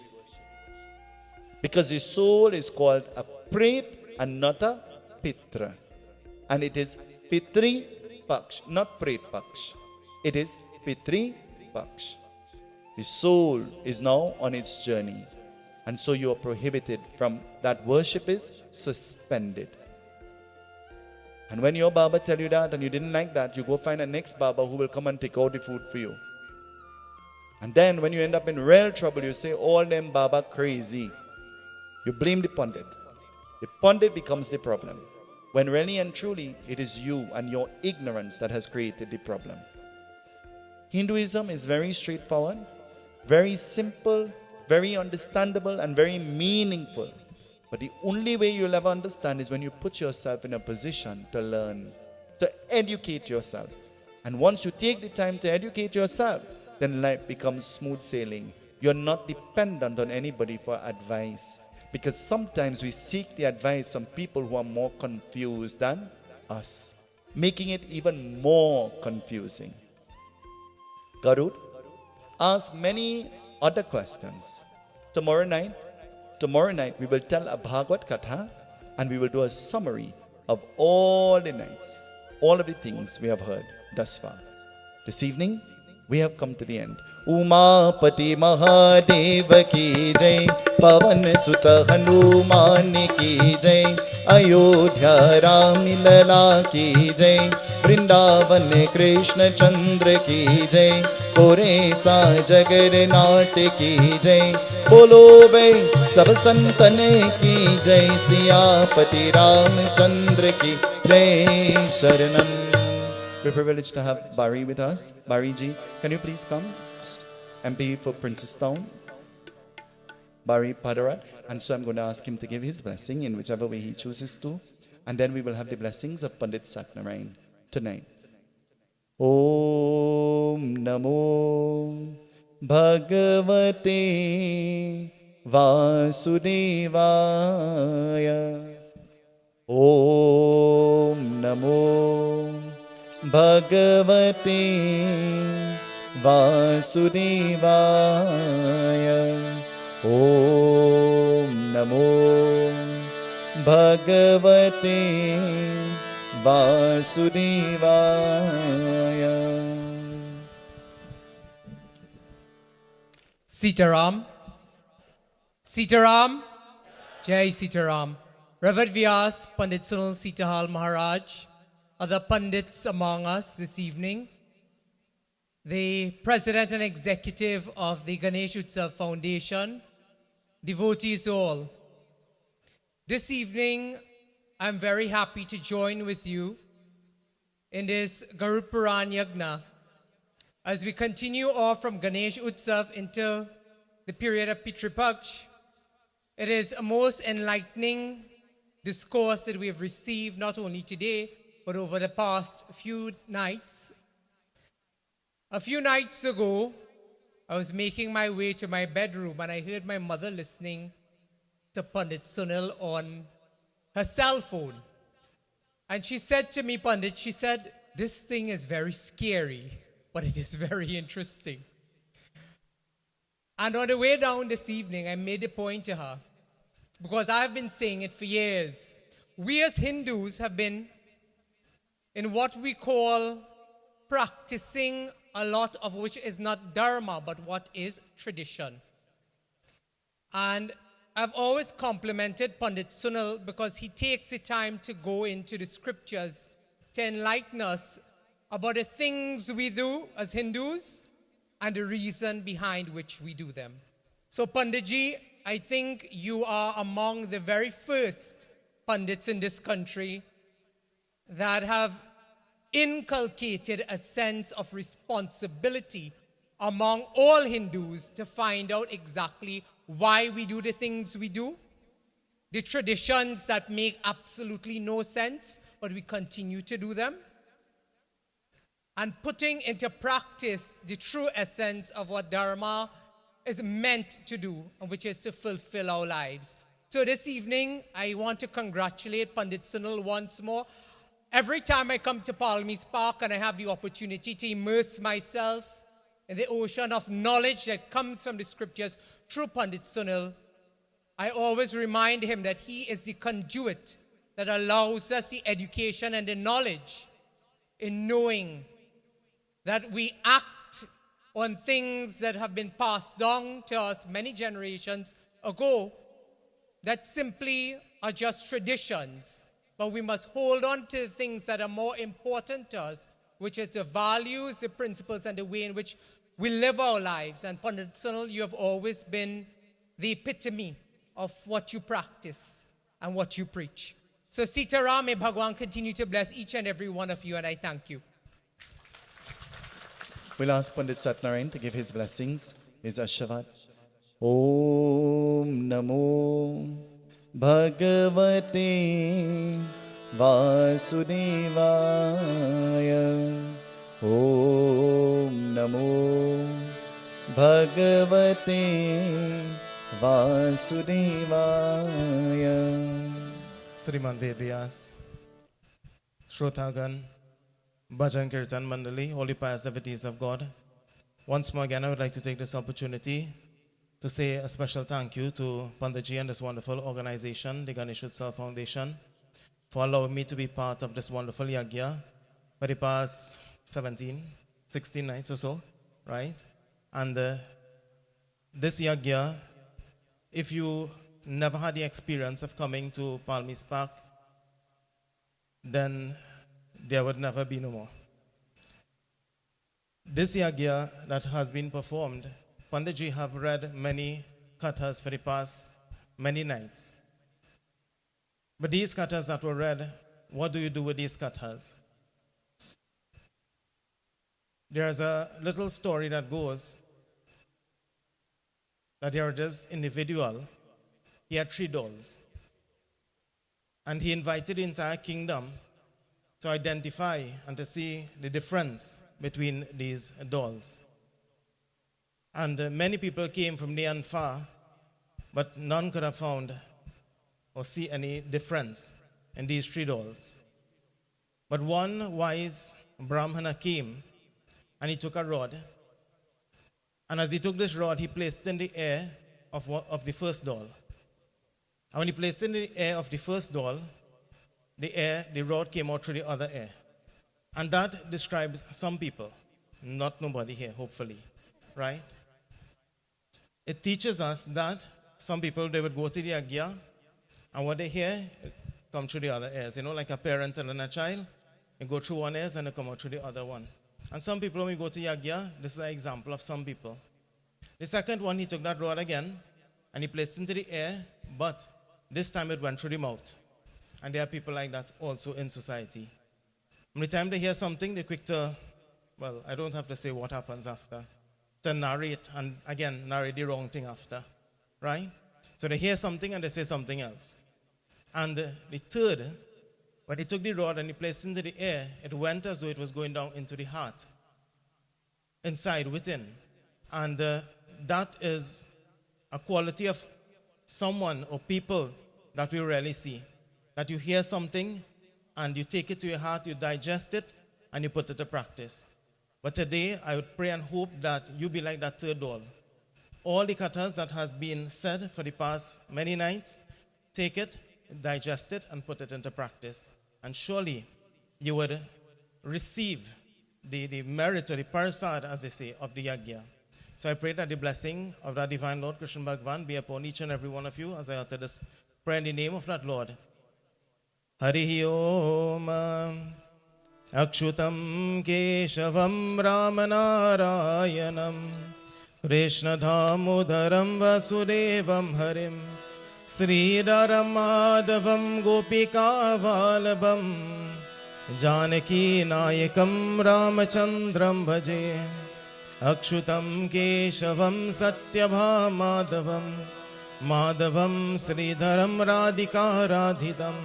because the soul is called a Pret and not a Pitra. And it is Pitri Paksh, not Pret Paksh. It is Pitri Paksh. The soul is now on its journey, and so you are prohibited from that. Worship is suspended. And when your Baba tell you that and you didn't like that, you go find a next Baba who will come and take out the food for you. And then when you end up in real trouble, you say, all them Baba crazy. You blame the Pandit. The Pandit becomes the problem, when really and truly it is you and your ignorance that has created the problem. Hinduism is very straightforward, very simple, very understandable, and very meaningful. But the only way you'll ever understand is when you put yourself in a position to learn, to educate yourself. And once you take the time to educate yourself, then life becomes smooth sailing. You're not dependent on anybody for advice. Because sometimes we seek the advice from people who are more confused than us, making it even more confusing. Garud, ask many other questions, tomorrow night we will tell a Bhagavad Katha and we will do a summary of all the nights, all of the things we have heard thus far. This evening, we have come to the end. Umapati Mahadev ki jai, Pavan Sutta Hanuman ki jai, Ayodhya Ram Lala ki jai, Vrindavan Krishna Chandra ki jai, Kore sa Jagannath ki jai, Bolo bhai sab santan ki jai, Siyapati Ramchandra ki jai, Sharanam. We're privileged to have Bari with us. Bari ji, can you please come? MP for Princess Town, Bari Padarat. And so I'm going to ask him to give his blessing in whichever way he chooses to. And then we will have the blessings of Pandit Satnarayan tonight. Om Namo Bhagavate Vasudevaya. Om Namo Bhagavate Vasudevaya. Om Namo Bhagavate Vasudevaya. Seetaram, Seetaram, Jai Seetaram. Revered Vyas, Pandit Sunil Seetahal Maharaj, other Pandits among us this evening, the President and Executive of the Ganesh Utsav Foundation, devotees all. This evening, I'm very happy to join with you in this Garud Puran Yagna as we continue off from Ganesh Utsav into the period of Pitru Paksh. It is a most enlightening discourse that we have received not only today, but over the past few nights. A few nights ago, I was making my way to my bedroom and I heard my mother listening to Pandit Sunil on her cell phone. And she said to me, Pandit, she said, this thing is very scary, but it is very interesting. And on the way down this evening, I made a point to her, because I've been saying it for years. We as Hindus have been in what we call practicing a lot of which is not dharma, but what is tradition. And I've always complimented Pandit Sunil because he takes the time to go into the scriptures to enlighten us about the things we do as Hindus and the reason behind which we do them. So Panditji, I think you are among the very first Pandits in this country that have inculcated a sense of responsibility among all Hindus to find out exactly why we do the things we do, the traditions that make absolutely no sense, but we continue to do them, and putting into practice the true essence of what Dharma is meant to do, which is to fulfill our lives. So this evening, I want to congratulate Pandit Sunil once more. Every time I come to Palmiste Park and I have the opportunity to immerse myself in the ocean of knowledge that comes from the scriptures through Pandit Sunil, I always remind him that he is the conduit that allows us the education and the knowledge in knowing that we act on things that have been passed down to us many generations ago that simply are just traditions. But we must hold on to things that are more important to us, which is the values, the principles, and the way in which we live our lives. And Pandit Sunil, you have always been the epitome of what you practice and what you preach. So Seetaram, may Bhagwan continue to bless each and every one of you, and I thank you. We'll ask Pandit Satnarayan to give his blessings, his Ashavad. Om Namo Bhagavate Vasudevaya. Om Namo Bhagavate Vasudevaya. Sriman Vedyas, Shrotagan, Bhajan Kirtan Mandali, holy pious devotees of God. Once more again, I would like to take this opportunity to say a special thank you to Panditji and this wonderful organization, the Ganesh Utsav Foundation, for allowing me to be part of this wonderful yagya for the past 16 nights or so, right? And this yagya, if you never had the experience of coming to Palmiste Park, then there would never be no more. This yagya that has been performed, Panditji have read many kathas for the past many nights. But these kathas that were read, what do you do with these kathas? There's a little story that goes that there was this individual. He had 3 dolls. And he invited the entire kingdom to identify and to see the difference between these dolls. And many people came from near and far, but none could have found or see any difference in these 3 dolls. But one wise Brahmana came and he took a rod. And as he took this rod, he placed it in the ear of the first doll. And when he placed it in the ear of the first doll, the rod came out through the other ear. And that describes some people, not nobody here, hopefully, right? It teaches us that some people, they would go to the yagya, and what they hear, it come through the other ears. You know, like a parent and a child, they go through one ear and they come out through the other one. And some people, when we go to yagya, this is an example of some people. The second one, he took that rod again, and he placed it into the ear, but this time it went through the mouth. And there are people like that also in society. Every time they hear something, they're quick to, well, I don't have to say what happens after, to narrate, and again, narrate the wrong thing after, right? So they hear something and they say something else. And the third, when he took the rod and he placed it into the air, it went as though it was going down into the heart, inside, within. And that is a quality of someone or people that we rarely see. That you hear something and you take it to your heart, you digest it, and you put it to practice. But today, I would pray and hope that you be like that third doll. All the kathas that has been said for the past many nights, take it, digest it, and put it into practice. And surely you would receive the merit or the Persad, as they say, of the yagya. So I pray that the blessing of that divine Lord Krishna Bhagavan be upon each and every one of you as I utter this prayer in the name of that Lord. Harihi Om Akshutam Keshavam Ramanarayanam Krishna Dhamodaram Vasudevam Harim Sridharam Madhavam Gopika Valabam Janaki Nayakam Ramachandram Bhaje Akshutam Keshavam Satyabhamaadavam Madhavam Sridharam Radhika Radhitam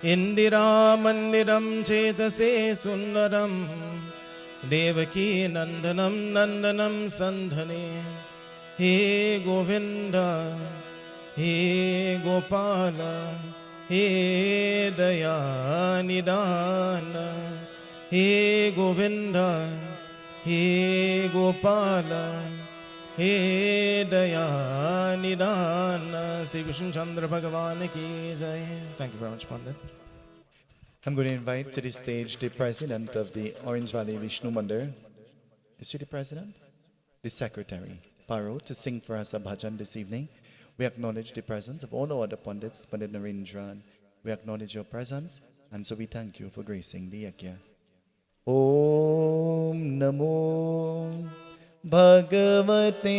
Indira Mandiram Chetase Sundaram Devaki Nandanam Nandanam Sandhane He Govinda He Gopala He Dayanidana He Govinda He Gopala He Dayanidana Sri Vishnu Chandra Bhagavan Ki Jai. Thank you very much, Pandit. I'm going to invite to the stage the president of the Orange Valley Vishnu Mandir. Is she the president? The secretary, Paro, to sing for us a bhajan this evening. We acknowledge the presence of all our other Pandits, Pandit Narendran. We acknowledge your presence, and so we thank you for gracing the yagya. Om Namo Bhagavate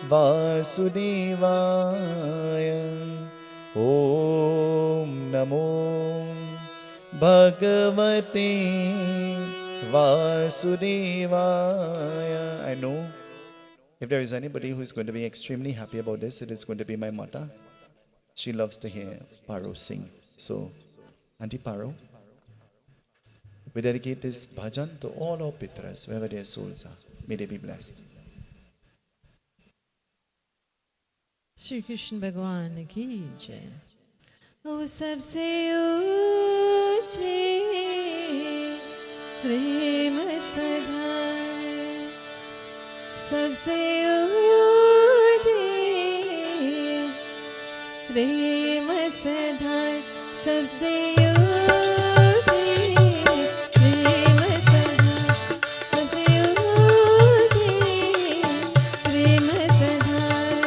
Vasudevaya. Om Namo Bhagavate Vasudevaya. I know if there is anybody who is going to be extremely happy about this, it is going to be my mother. She loves to hear Paro sing. So, Auntie Paro, we dedicate this bhajan to all our pitras, wherever their souls are. May they be blessed. Shri Krishna भगवान की जय। ओ सबसे ऊंचे प्रेम सधा सबसे ऊंचे प्रेम सधाए सबसे ऊटी, प्रेम सधाए सबसे ऊटी, प्रेम सधाए।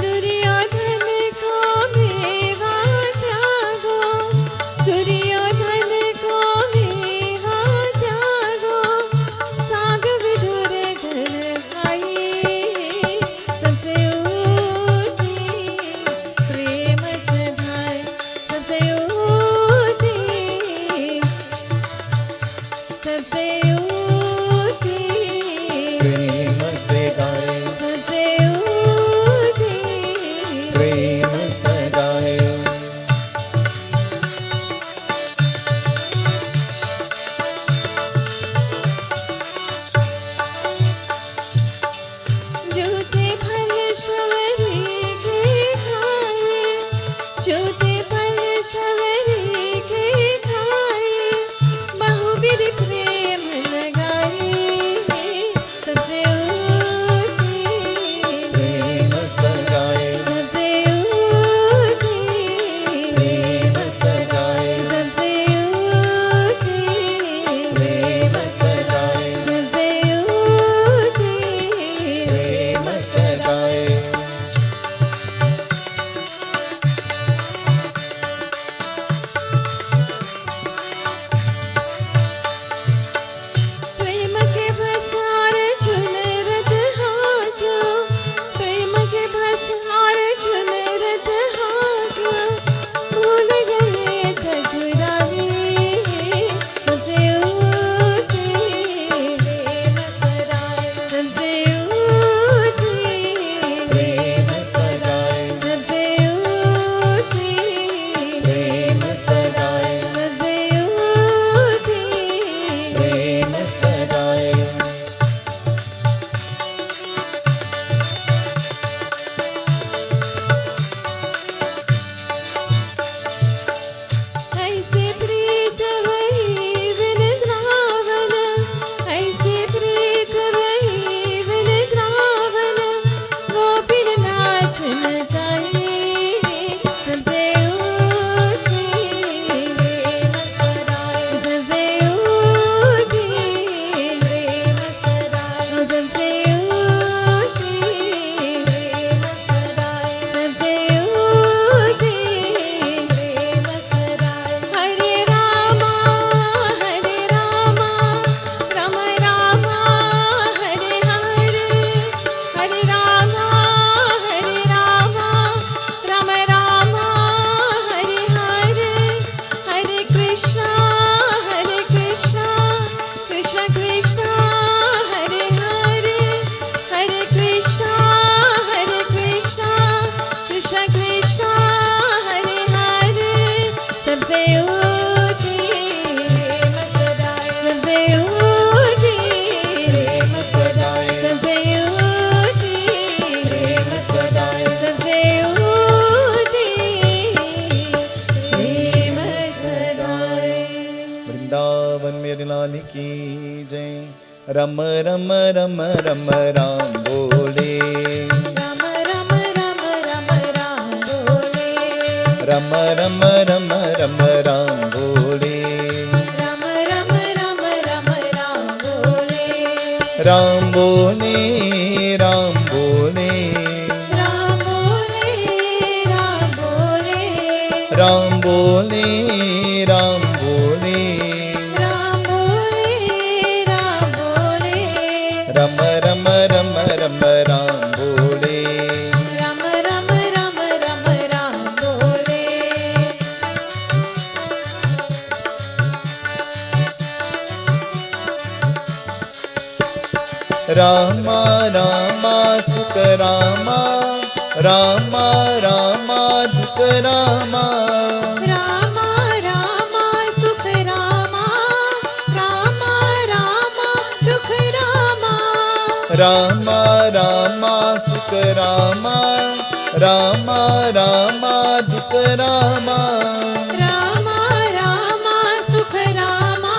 दुर्योधन को मेवा त्यागो, दुर्योधन को मेवा त्यागो, साग विदुर घर खाई, सबसे ऊटी, प्रेम सधाए सबसे ऊटी, सबसे ऊटी, प्रेम से गाए, सबसे ऊटी, प्रेम से गाए। जूते फल शबरी के खाए, जूते फल शबरी के खाए, बहुविध प्रेम लगाए, सबसे ऊटी, प्रेम से गाए, सबसे ऊटी, प्रेम से गाए, सबसे ऊटी, प्रेम से गाए, सबसे ऊटी, प्रेम से गाए। प्रेम के भसार चुन रत हाथ, प्रेम के भसार चुन रत हाथ, भूल गए ठकुराई, सबसे ऊटी, प्रेम सधाए सबसे ऊटी, प्रेम से गाए, सबसे ऊटी, प्रेम से गाए, सबसे ऊटी, प्रेम से गाए। ऐसे प्रीत वही विन द्रावण, ऐसे प्रीत वही विन द्रावण, गोपिन नाच नचाए, सबसे ऊटी, प्रेम सधाए सबसे ऊटी, प्रेम सधाए सबसे ऊटी, प्रेम सधाए सबसे ऊटी, प्रेम सधाए। हरे रामा राम रामा हरे हरे, हरे रामा राम रामा हरे हरे, हरे कृष्णा कृष्ण कृष्ण हरे हरे, हरे कृष्णा कृष्ण कृष्ण हरे हरे, सबसे ऊटी, प्रेम सधाए सबसे ऊटी, प्रेम सधाए सबसे ऊटी, प्रेम सधाए सबसे ऊटी, प्रेम सधाए। वृंदावन मेरे लाल की जय। रम रम रम रम राम बोले, राम राम राम राम राम बोले, रम रम रम रम राम बोले, राम राम राम राम राम बोले, राम बोले, राम बोले, राम बोले, राम बोले, राम बोले, राम बोले, राम बोले, राम बोले, रम रम रम रम राम बोले, राम राम राम राम राम बोले, रामा रामा सुख रामा, रामा रामा दुख रामा, रामा रामा सुख रामा, रामा रामा दुख रामा, रामा रामा सुख रामा, रामा रामा दुख रामा, रामा रामा सुख Rama,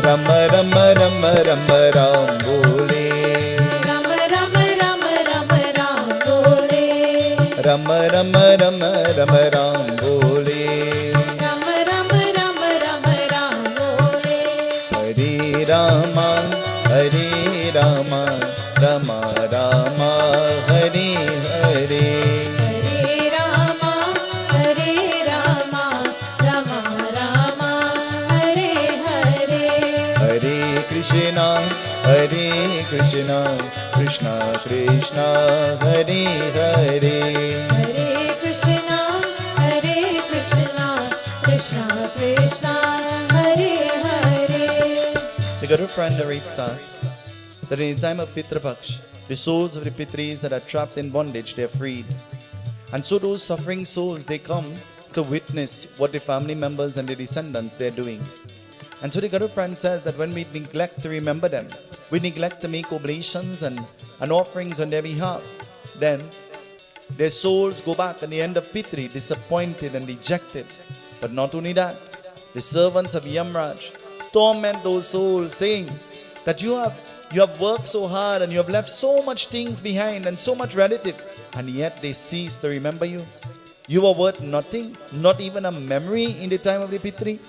Rama Rama Rama Rama Ram bole. Rama Rama Rama Rama Ram bole. Rama Rama Rama Rama Ram bole. Rama Rama Rama Rama Ram bole. Hare Rama Hare Rama Rama Rama Hare Hare. Hare Rama Hare Rama Rama Rama Hare Hare. Hare Krishna Krishna Krishna Hare Hare. Hare Krishna Krishna Krishna Hare Hare. The Garud Puran narrates thus that in the time of Pitra Paksh, the souls of the Pitris that are trapped in bondage, they are freed. And so those suffering souls, they come to witness what the family members and the descendants they are doing. And so the Garud Puran says that when we neglect to remember them, we neglect to make oblations and offerings on their behalf, then their souls go back at the end of Pitri disappointed and dejected. But not only that, the servants of Yamraj torment those souls, saying that you have worked so hard and you have left so much things behind and so much relatives, and yet they cease to remember you. You are worth nothing, not even a memory in the time of the Pitri.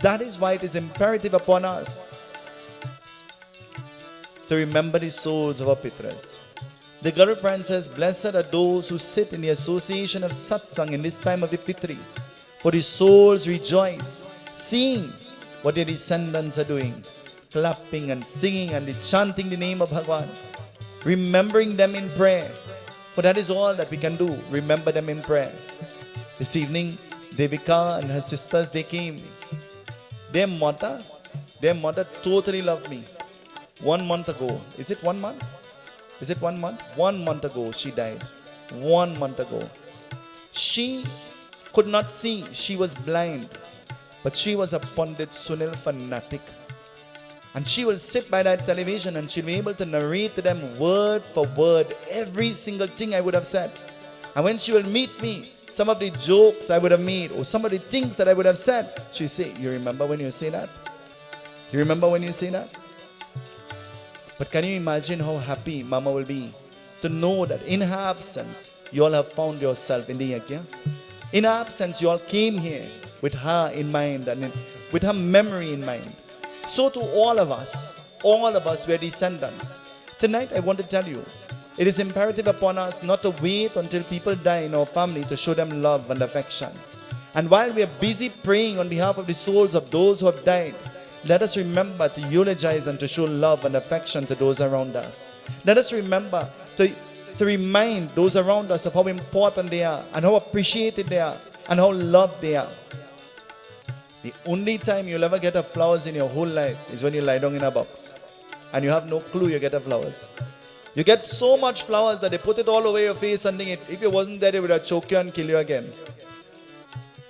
That is why it is imperative upon us to remember the souls of our Pitras. The Garud Puran says, blessed are those who sit in the association of satsang in this time of the Pitri, for the souls rejoice, seeing what their descendants are doing, clapping and singing and chanting the name of Bhagwan, remembering them in prayer. For that is all that we can do, remember them in prayer. This evening, Devika and her sisters, they came. Their mother totally loved me. 1 month ago, is it 1 month? Is it 1 month? 1 month ago, she died. 1 month ago. She could not see, she was blind. But she was a Pandit Sunil fanatic. And she will sit by that television and she'll be able to narrate to them word for word every single thing I would have said. And when she will meet me, some of the jokes I would have made or some of the things that I would have said, she'll say, you remember when you say that? You remember when you say that? But can you imagine how happy Mama will be to know that in her absence, you all have found yourself in the Yagna? In her absence, you all came here with her in mind and with her memory in mind. So to all of us, we're descendants. Tonight I want to tell you, it is imperative upon us not to wait until people die in our family to show them love and affection. And while we are busy praying on behalf of the souls of those who have died, let us remember to eulogize and to show love and affection to those around us. Let us remember to remind those around us of how important they are and how appreciated they are and how loved they are. The only time you'll ever get a flowers in your whole life is when you lie down in a box and you have no clue you get a flowers. You get so much flowers that they put it all over your face and think if it wasn't there, they would have choked you and killed you again.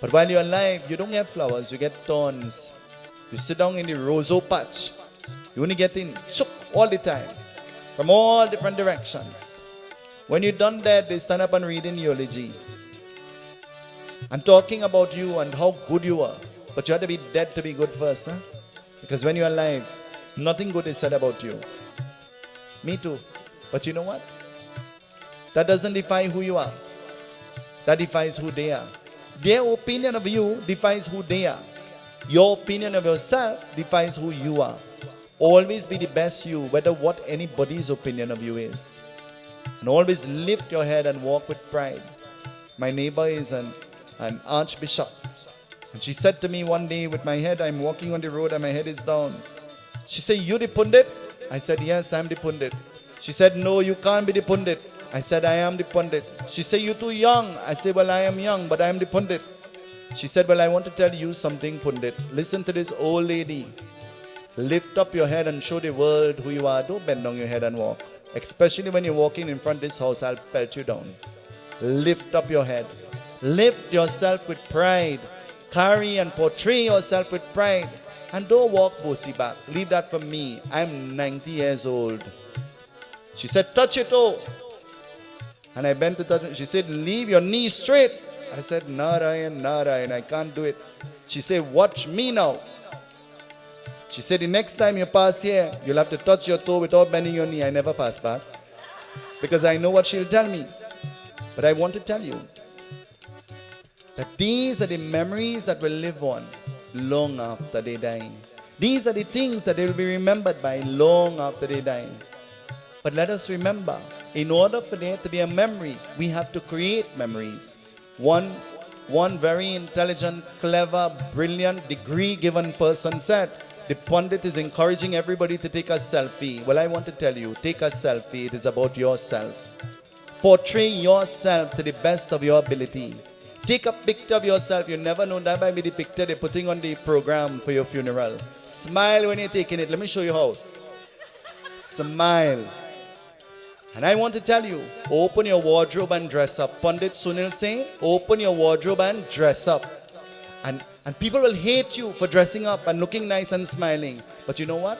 But while you're alive, you don't get flowers, you get thorns. You sit down in the roseo patch. You only get in choke all the time from all different directions. When you're done that, they stand up and read in eulogy and talking about you and how good you are. But you have to be dead to be good first, huh? Because when you're alive, nothing good is said about you. Me too. But you know what? That doesn't define who you are. That defines who they are. Their opinion of you defines who they are. Your opinion of yourself defines who you are. Always be the best you, whether what anybody's opinion of you is. And always lift your head and walk with pride. My neighbor is an archbishop. And she said to me one day with my head, I'm walking on the road and my head is down. She said, you the pundit? I said, yes, I'm the pundit. She said, no, you can't be the pundit. I said, I am the pundit. She said, you're too young. I said, well, I am young, but I am the pundit. She said, well, I want to tell you something, pundit. Listen to this old lady. Lift up your head and show the world who you are. Don't bend down your head and walk. Especially when you're walking in front of this house, I'll pelt you down. Lift up your head. Lift yourself with pride. Carry and portray yourself with pride. And don't walk bossy back. Leave that for me. I'm 90 years old. She said, touch it all. And I bent to touch it. She said, leave your knees straight. I said, Narayan, Narayan, I can't do it. She said, watch me now. She said, the next time you pass here, you'll have to touch your toe without bending your knee. I never pass back because I know what she'll tell me. But I want to tell you that these are the memories that will live on long after they die. These are the things that they will be remembered by long after they die. But let us remember, in order for there to be a memory, we have to create memories. One very intelligent, clever, brilliant, degree-given person said, the pundit is encouraging everybody to take a selfie. Well, I want to tell you, take a selfie. It is about yourself. Portray yourself to the best of your ability. Take a picture of yourself. You never know, that might be the picture they're putting on the program for your funeral. Smile when you're taking it. Let me show you how. Smile. And I want to tell you, open your wardrobe and dress up. Pandit Sunil saying, open your wardrobe and dress up. And people will hate you for dressing up and looking nice and smiling. But you know what?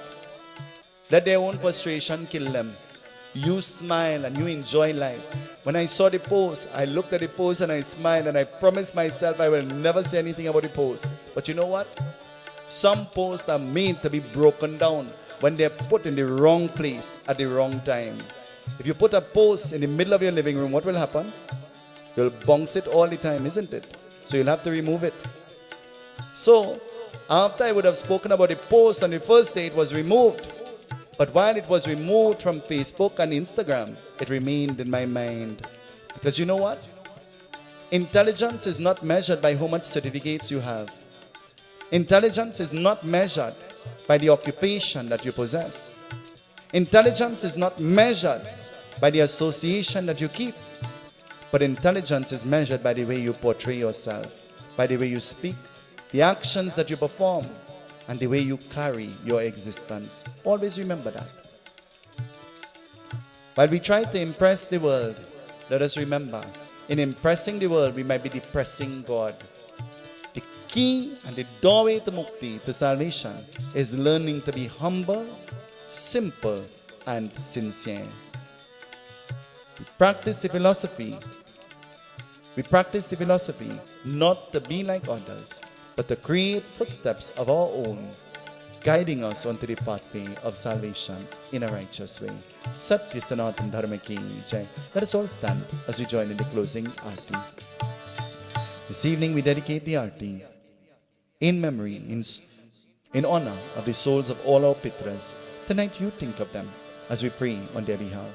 Let their own frustration kill them. You smile and you enjoy life. When I saw the post, I looked at the post and I smiled and I promised myself I will never say anything about the post. But you know what? Some posts are made to be broken down when they're put in the wrong place at the wrong time. If you put a post in the middle of your living room, what will happen? You'll bounce it all the time, isn't it? So you'll have to remove it. So, after I would have spoken about the post on the first day, it was removed. But while it was removed from Facebook and Instagram, it remained in my mind. Because you know what? Intelligence is not measured by how much certificates you have. Intelligence is not measured by the occupation that you possess. Intelligence is not measured by the association that you keep. But intelligence is measured by the way you portray yourself, by the way you speak, the actions that you perform, and the way you carry your existence. Always remember that. While we try to impress the world, let us remember, in impressing the world, we might be depressing God. The key and the doorway to mukti, to salvation, is learning to be humble, simple, and sincere. We practice the philosophy not to be like others, but to create footsteps of our own, guiding us onto the pathway of salvation in a righteous way. Satya Sanatana Dharma Ki Jai. Let us all stand as we join in the closing Aarti. This evening we dedicate the Aarti in memory, in honor of the souls of all our Pitras. Tonight you think of them as we pray on their behalf.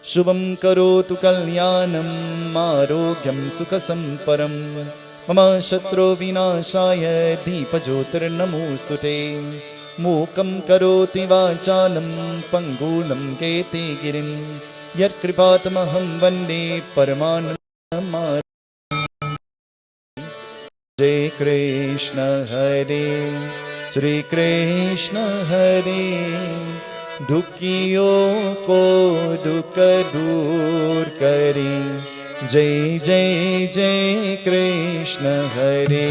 Shubham karotu kalyanam arogyam sukhasamparam Mama Shatro Vinashaya Deepa Jyotir Namostute Mukam Karoti Vachalam Pangulam Kete Girim Yat Kripatamaham Vande Paramanam Jai Krishna Hare Sri Krishna Hare Dukhiyo ko dukha dur kare Jai Jai Jai Krishna Hare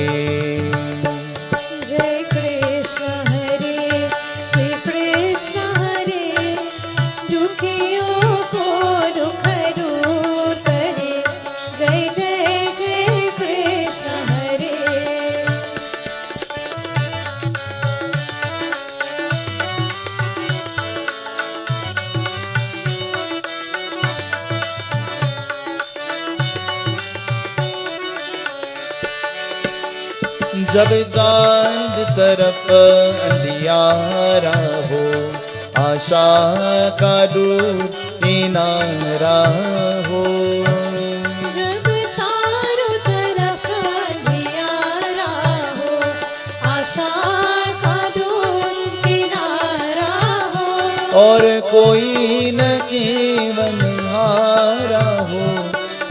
Jai Krishna Hare Shri Krishna Hare Dukhiyon ko dukha dur kare Jai Jai Jai Krishna Hare जब चांद तरफ अंधियारा हो आशा का दूर किनारा हो जब चारों तरफ अंधियारा हो आशा का दूर किनारा हो और कोई न केवल हारा हो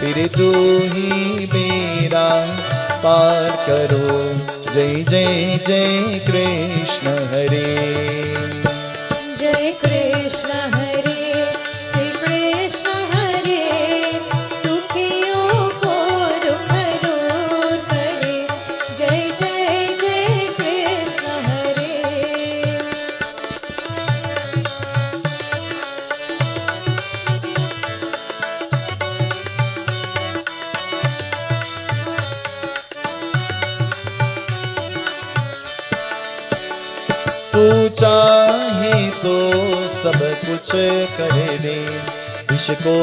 फिर तू ही मेरा पार करो जय जय जय कृष्ण हरे जय कृष्ण हरे श्री कृष्ण हरे दुखियों को दुख दूर करे जय जय जय कृष्ण हरे तू चाहे तो सब कुछ कर दे, विष को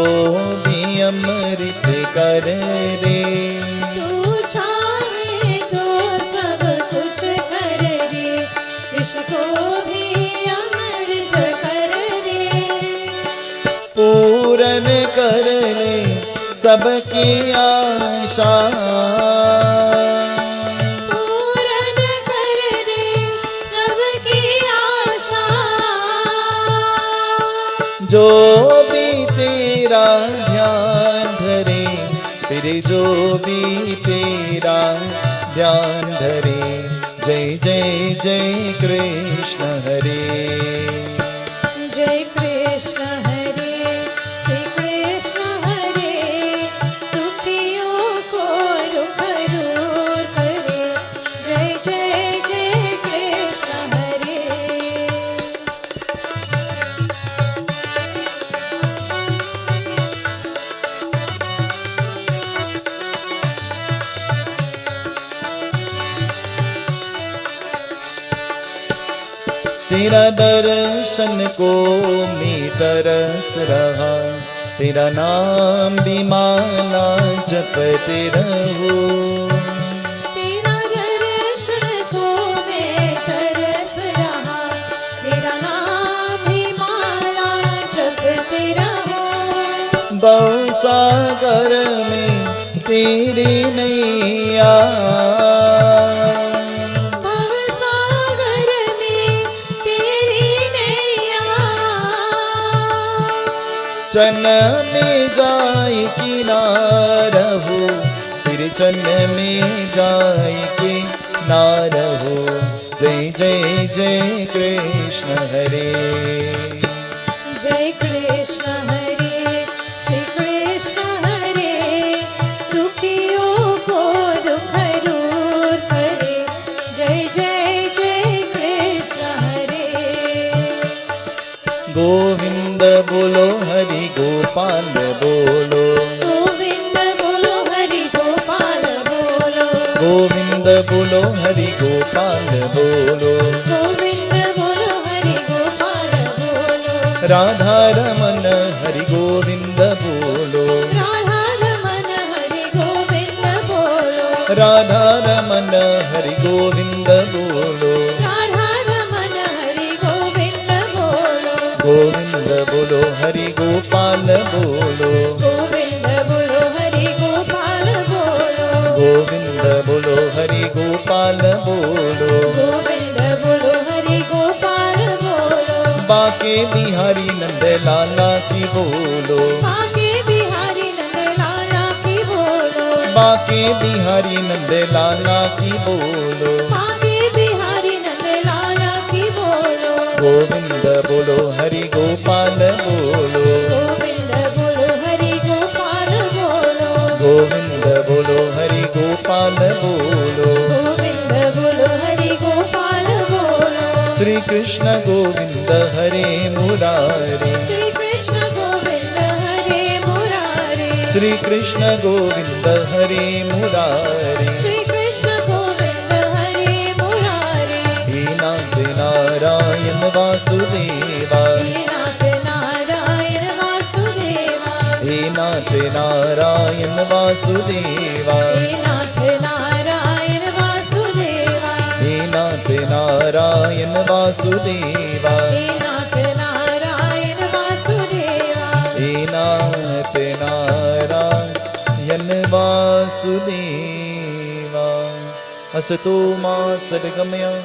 भी अमृत कर दे। तू चाहे तो सब कुछ कर दे, विष को भी अमृत कर दे। पूरन कर ले सबकी आशा, पूरन कर दे सबकी आशा। जो भी तेरा ध्यान धरे, तेरे जो भी तेरा ध्यान धरे। जय जय जय कृष्ण हरे। जय कृष्ण हरे, श्री कृष्ण हरे, दुखियों को दुख दूर करे। जय जय जय कृष्ण हरे। तेरा दर्शन को मैं तरस रहा, तेरा नाम भी माला जपते रहो। तेरा दर्शन को मैं तरस रहा, तेरा नाम ही माला जपते रहो। भवसागर में तेरी नैया, भवसागर में तेरी नैया। चन्न में जाए किनारा हो, तेरे चन्न में जाए किनारा हो। जय जय जय कृष्ण हरे। जय कृष्ण हरे, श्री कृष्ण हरे, दुखियों को दुख दूर करे। जय जय जय कृष्ण हरे। गोविंद बोलो हरि गोपाल बोलो, गोविंद बोलो हरि गोपाल बोलो। गोविंद बोलो हरि गोपाल बोलो। गोविंद बोलो हरि गोपाल बोलो। राधा रमन हरि गोविंद बोलो, राधा रमन हरि गोविंद बोलो। राधा रमन हरि गोविंद बोलो। राधा रमन हरि गोविंद बोलो। गोविंद बोलो हरि गोपाल बोलो, गोविंद बोलो हरि गोपाल बोलो। गोविंद बोलो हरि गोपाल बोलो। गोविंद बोलो हरि गोपाल बोलो। बाके बिहारी नंद लाला की बोलो, बाके बिहारी नंद लाला की बोलो। बाके बिहारी नंद लाला की बोलो। बाके बिहारी नंद लाला की बोलो। गोविंद बोलो हरि गोपाल बोलो, गोविंद बोलो हरि गोपाल बोलो। गोविंद बोलो हरि गोपाल बोलो। गोविंद बोलो हरि गोपाल बोलो। श्री कृष्ण गोविंद हरे मुरारी, श्री कृष्ण गोविंद हरे मुरारी। श्री कृष्ण गोविंद हरे मुरारी। श्री कृष्ण गोविंद हरे मुरारी। हे नाथ नारायण वासुदेवा, हे नाथ नारायण वासुदेवा। हे नाथ नारायण वासुदेवा, हे नाथ नारायण वासुदेवा। हे नाथ नारायण वासुदेवा, हे नाथ नारायण वासुदेवा। हे नाथ नारायण वासुदेवा। असतो मा सद्गमय,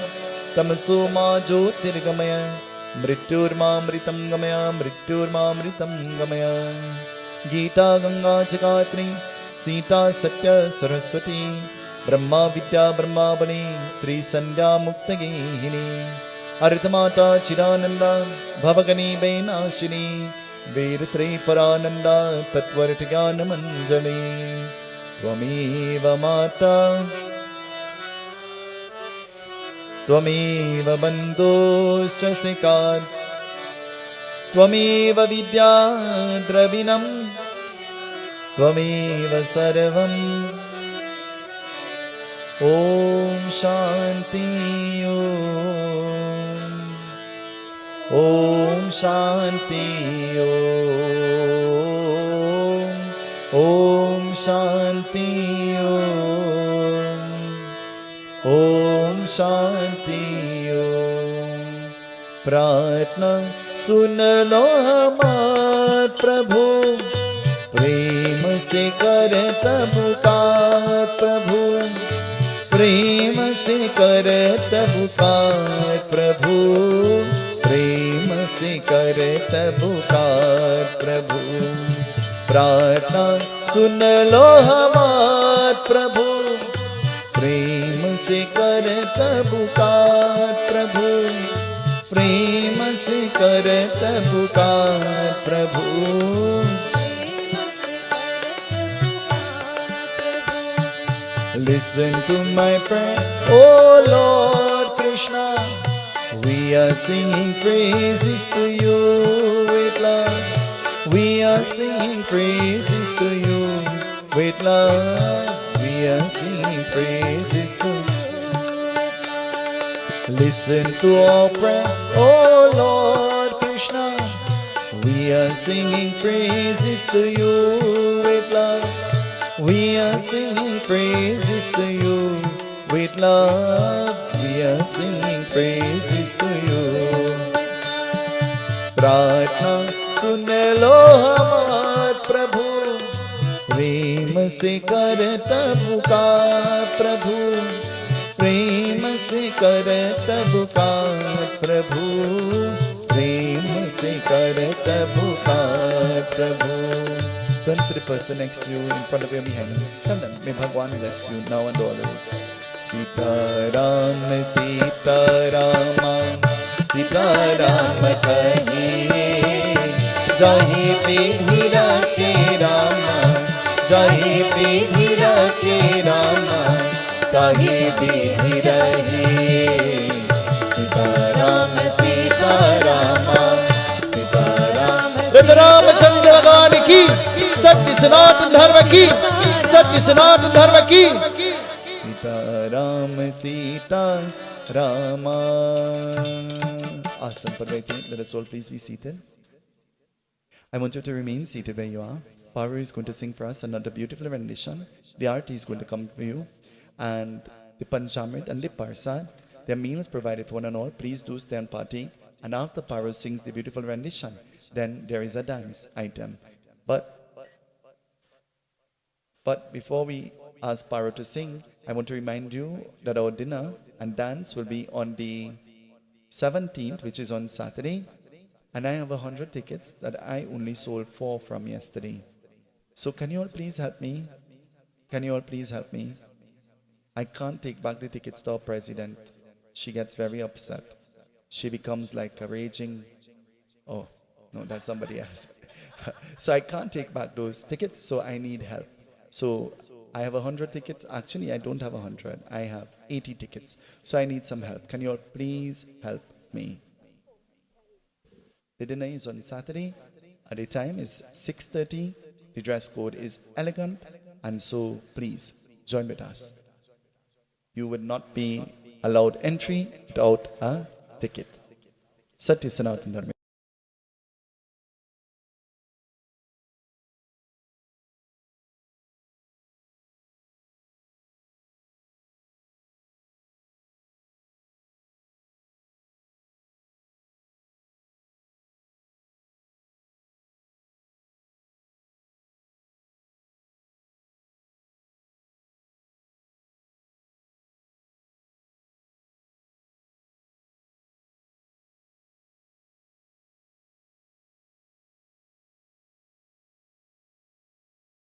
तमसो मा ज्योतिर्गमय, मृत्युर्मामृतं गमय, मृत्युर्मामृतं गमय। गीता गंगा जगात्री, सीता सत्य सरस्वती, ब्रह्मा विद्या ब्रह्मावली, त्रिसंध्या मुक्तगेहिनी। अर्धमाता चिदानंदा, भवगनी वैनाशिनी, वीरत्रय परानंदा, तत्वर्थ ज्ञान मंजली। त्वमेव माता त्वमेव बन्धुश्च सिका, त्वमेव विद्या द्रविणं, त्वमेव सर्वम्। ॐ शान्ति ॐ। Om Shanti Om. Om Shanti Om. Om Shanti Om. प्रार्थना सुन लो हमार प्रभु, प्रेम से करत पुकार प्रभु, प्रेम से करत पुकार प्रभु, प्रेम से करत पुकार प्रभु। प्रार्थना सुन लो हमार प्रभु, प्रेम से करत पुकार प्रभु, प्रेम से करत पुकार प्रभु। Listen to my prayer, oh Lord Krishna. We are singing praises to you with love. We are singing praises to you with love. We are singing praises to you. Listen to our prayer, oh Lord Krishna. We are singing praises to you with love. We are singing praises to you with love. We are singing praises to you. प्रार्थना सुन लो हमार प्रभु, प्रेम से करत पुकार प्रभु, प्रेम से करत पुकार प्रभु, प्रेम से करत पुकार प्रभु। Turn to the person next to you, in front of you, behind you. Tell them, may Bhagwan bless you now and always. Seetaram, Seetarama, Seetaram kahiye, jahi pidhi rakhe Rama, jahi pidhi rakhe Rama, kahi pidhi rahe. Seetaram, Seetarama, Seetaram. Rata Ramachandra Bhagwan ki, सत्य सनातन धर्म की, सत्य सनातन धर्म की। Sitaram Sitaram. Awesome, perfect. Let us all please be seated. I want you to remain seated where you are. Paru is going to sing for us another beautiful rendition. The arti is going to come for you, and the Panchamrit and the Persad. Their meals provided for one and all. Please do stay and party. And after Paru sings the beautiful rendition, then there is a dance item. But before we ask Paro to sing, I want to remind you that our dinner and dance will be on the 17th, which is on Saturday. And I have 100 tickets that I only sold 4 from yesterday. So can you all please help me? Can you all please help me? I can't take back the tickets to our president. She gets very upset. She becomes like a raging... Oh, no, that's somebody else. So I can't take back those tickets, so I need help. So I have 100 tickets. Actually, I don't have 100. I have 80 tickets. So I need some help. Can you all please help me? The dinner is on Saturday. The time is 6:30. The dress code is elegant. And so please join with us. You would not be allowed entry without a ticket. Satya Sanatana Dharma.